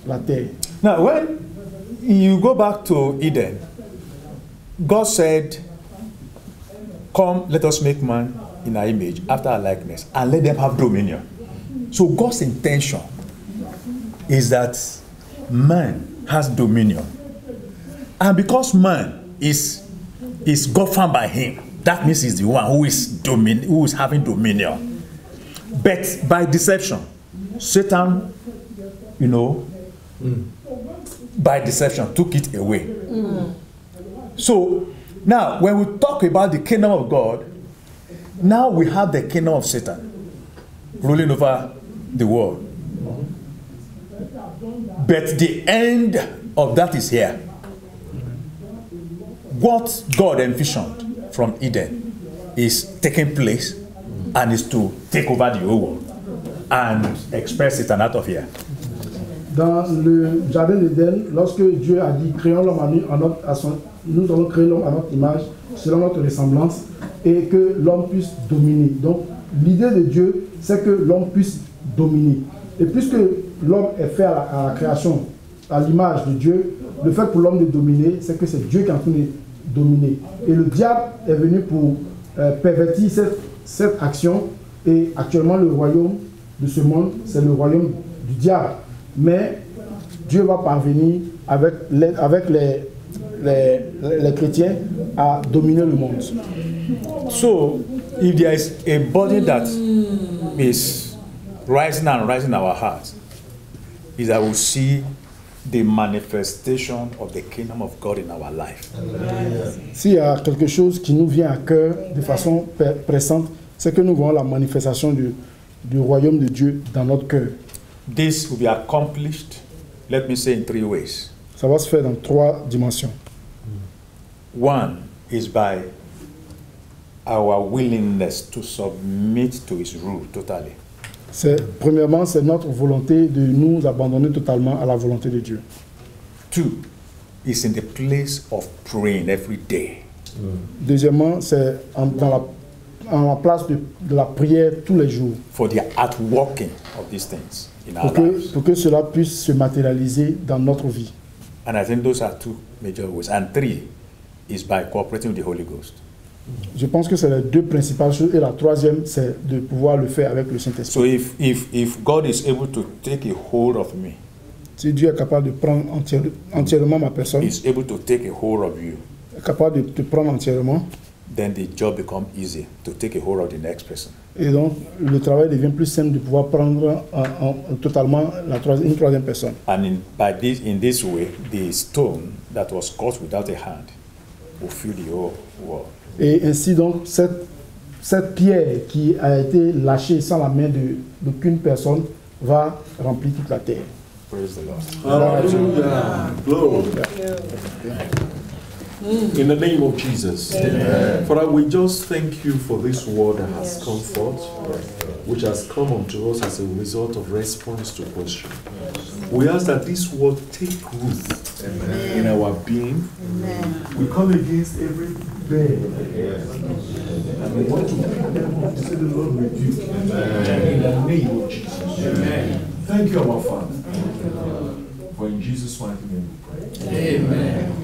la terre. Now, when you go back to Eden, God said, "Come, let us make man in our image, after our likeness, and let them have dominion." So God's intention is that man has dominion. And because man is governed by him, that means he's the one who is having dominion. But by deception, Satan, by deception, took it away. So now, when we talk about the kingdom of God, now we have the kingdom of Satan ruling over the world. But the end of that is here. What God envisioned from Eden is taking place and is to take over the whole world and express Satan out of here. Dans le jardin d'Éden, lorsque Dieu a dit créons l'homme nous allons créer l'homme à notre image, selon notre ressemblance, et que l'homme puisse dominer. Donc l'idée de Dieu, c'est que l'homme puisse dominer. Et puisque l'homme est fait à la création, à l'image de Dieu, le fait pour l'homme de dominer, c'est que c'est Dieu qui est en train de dominer. Et le diable est venu pour pervertir cette action. Et actuellement, le royaume de ce monde, c'est le royaume du diable. Mais Dieu va parvenir avec les chrétiens à dominer le monde. So, if there is a body that is rising and rising in our hearts, is that we see the manifestation of the kingdom of God in our life. S'il y a quelque chose qui nous vient à cœur de façon pressante, c'est que nous voyons la manifestation du royaume de Dieu dans notre cœur. This will be accomplished, let me say, in 3 ways. Ça va se faire dans 3 dimensions. One is by our willingness to submit to his rule totally. Premièrement, c'est notre volonté de nous abandonner totalement à la volonté de Dieu. 2 is in the place of praying every day. Deuxièmement, c'est dans la place de la prière tous les jours. For the outworking of these things in our lives. Pour que cela puisse se matérialiser dans notre vie. And I think those are 2 major ways. And 3 is by cooperating with the Holy Ghost. Je pense que c'est les 2 principales choses. Et la troisième, c'est de pouvoir le faire avec le Saint-Esprit. So if God is able to take a hold of me, si Dieu est capable de prendre entièrement ma personne, He's able to take a hold of you, est capable de te prendre entièrement, then the job becomes easy to take a hold of the next person. Et donc, le travail devient plus simple de pouvoir prendre totalement une troisième personne. And in this way, the stone that was cut without a hand will fill the whole world. Et ainsi donc, cette pierre qui a été lâchée sans la main d'aucune personne va remplir toute la terre. Praise the Lord. Hallelujah. Glory. In the name of Jesus. Amen. Father, we just thank you for this word that has come forth, which has come unto us as a result of response to question. We ask that this word take root in our being. We come against every bed and we want to say the Lord with you. In the name of Jesus. Amen. Thank you, our Father. For in Jesus' mighty name we pray. Amen.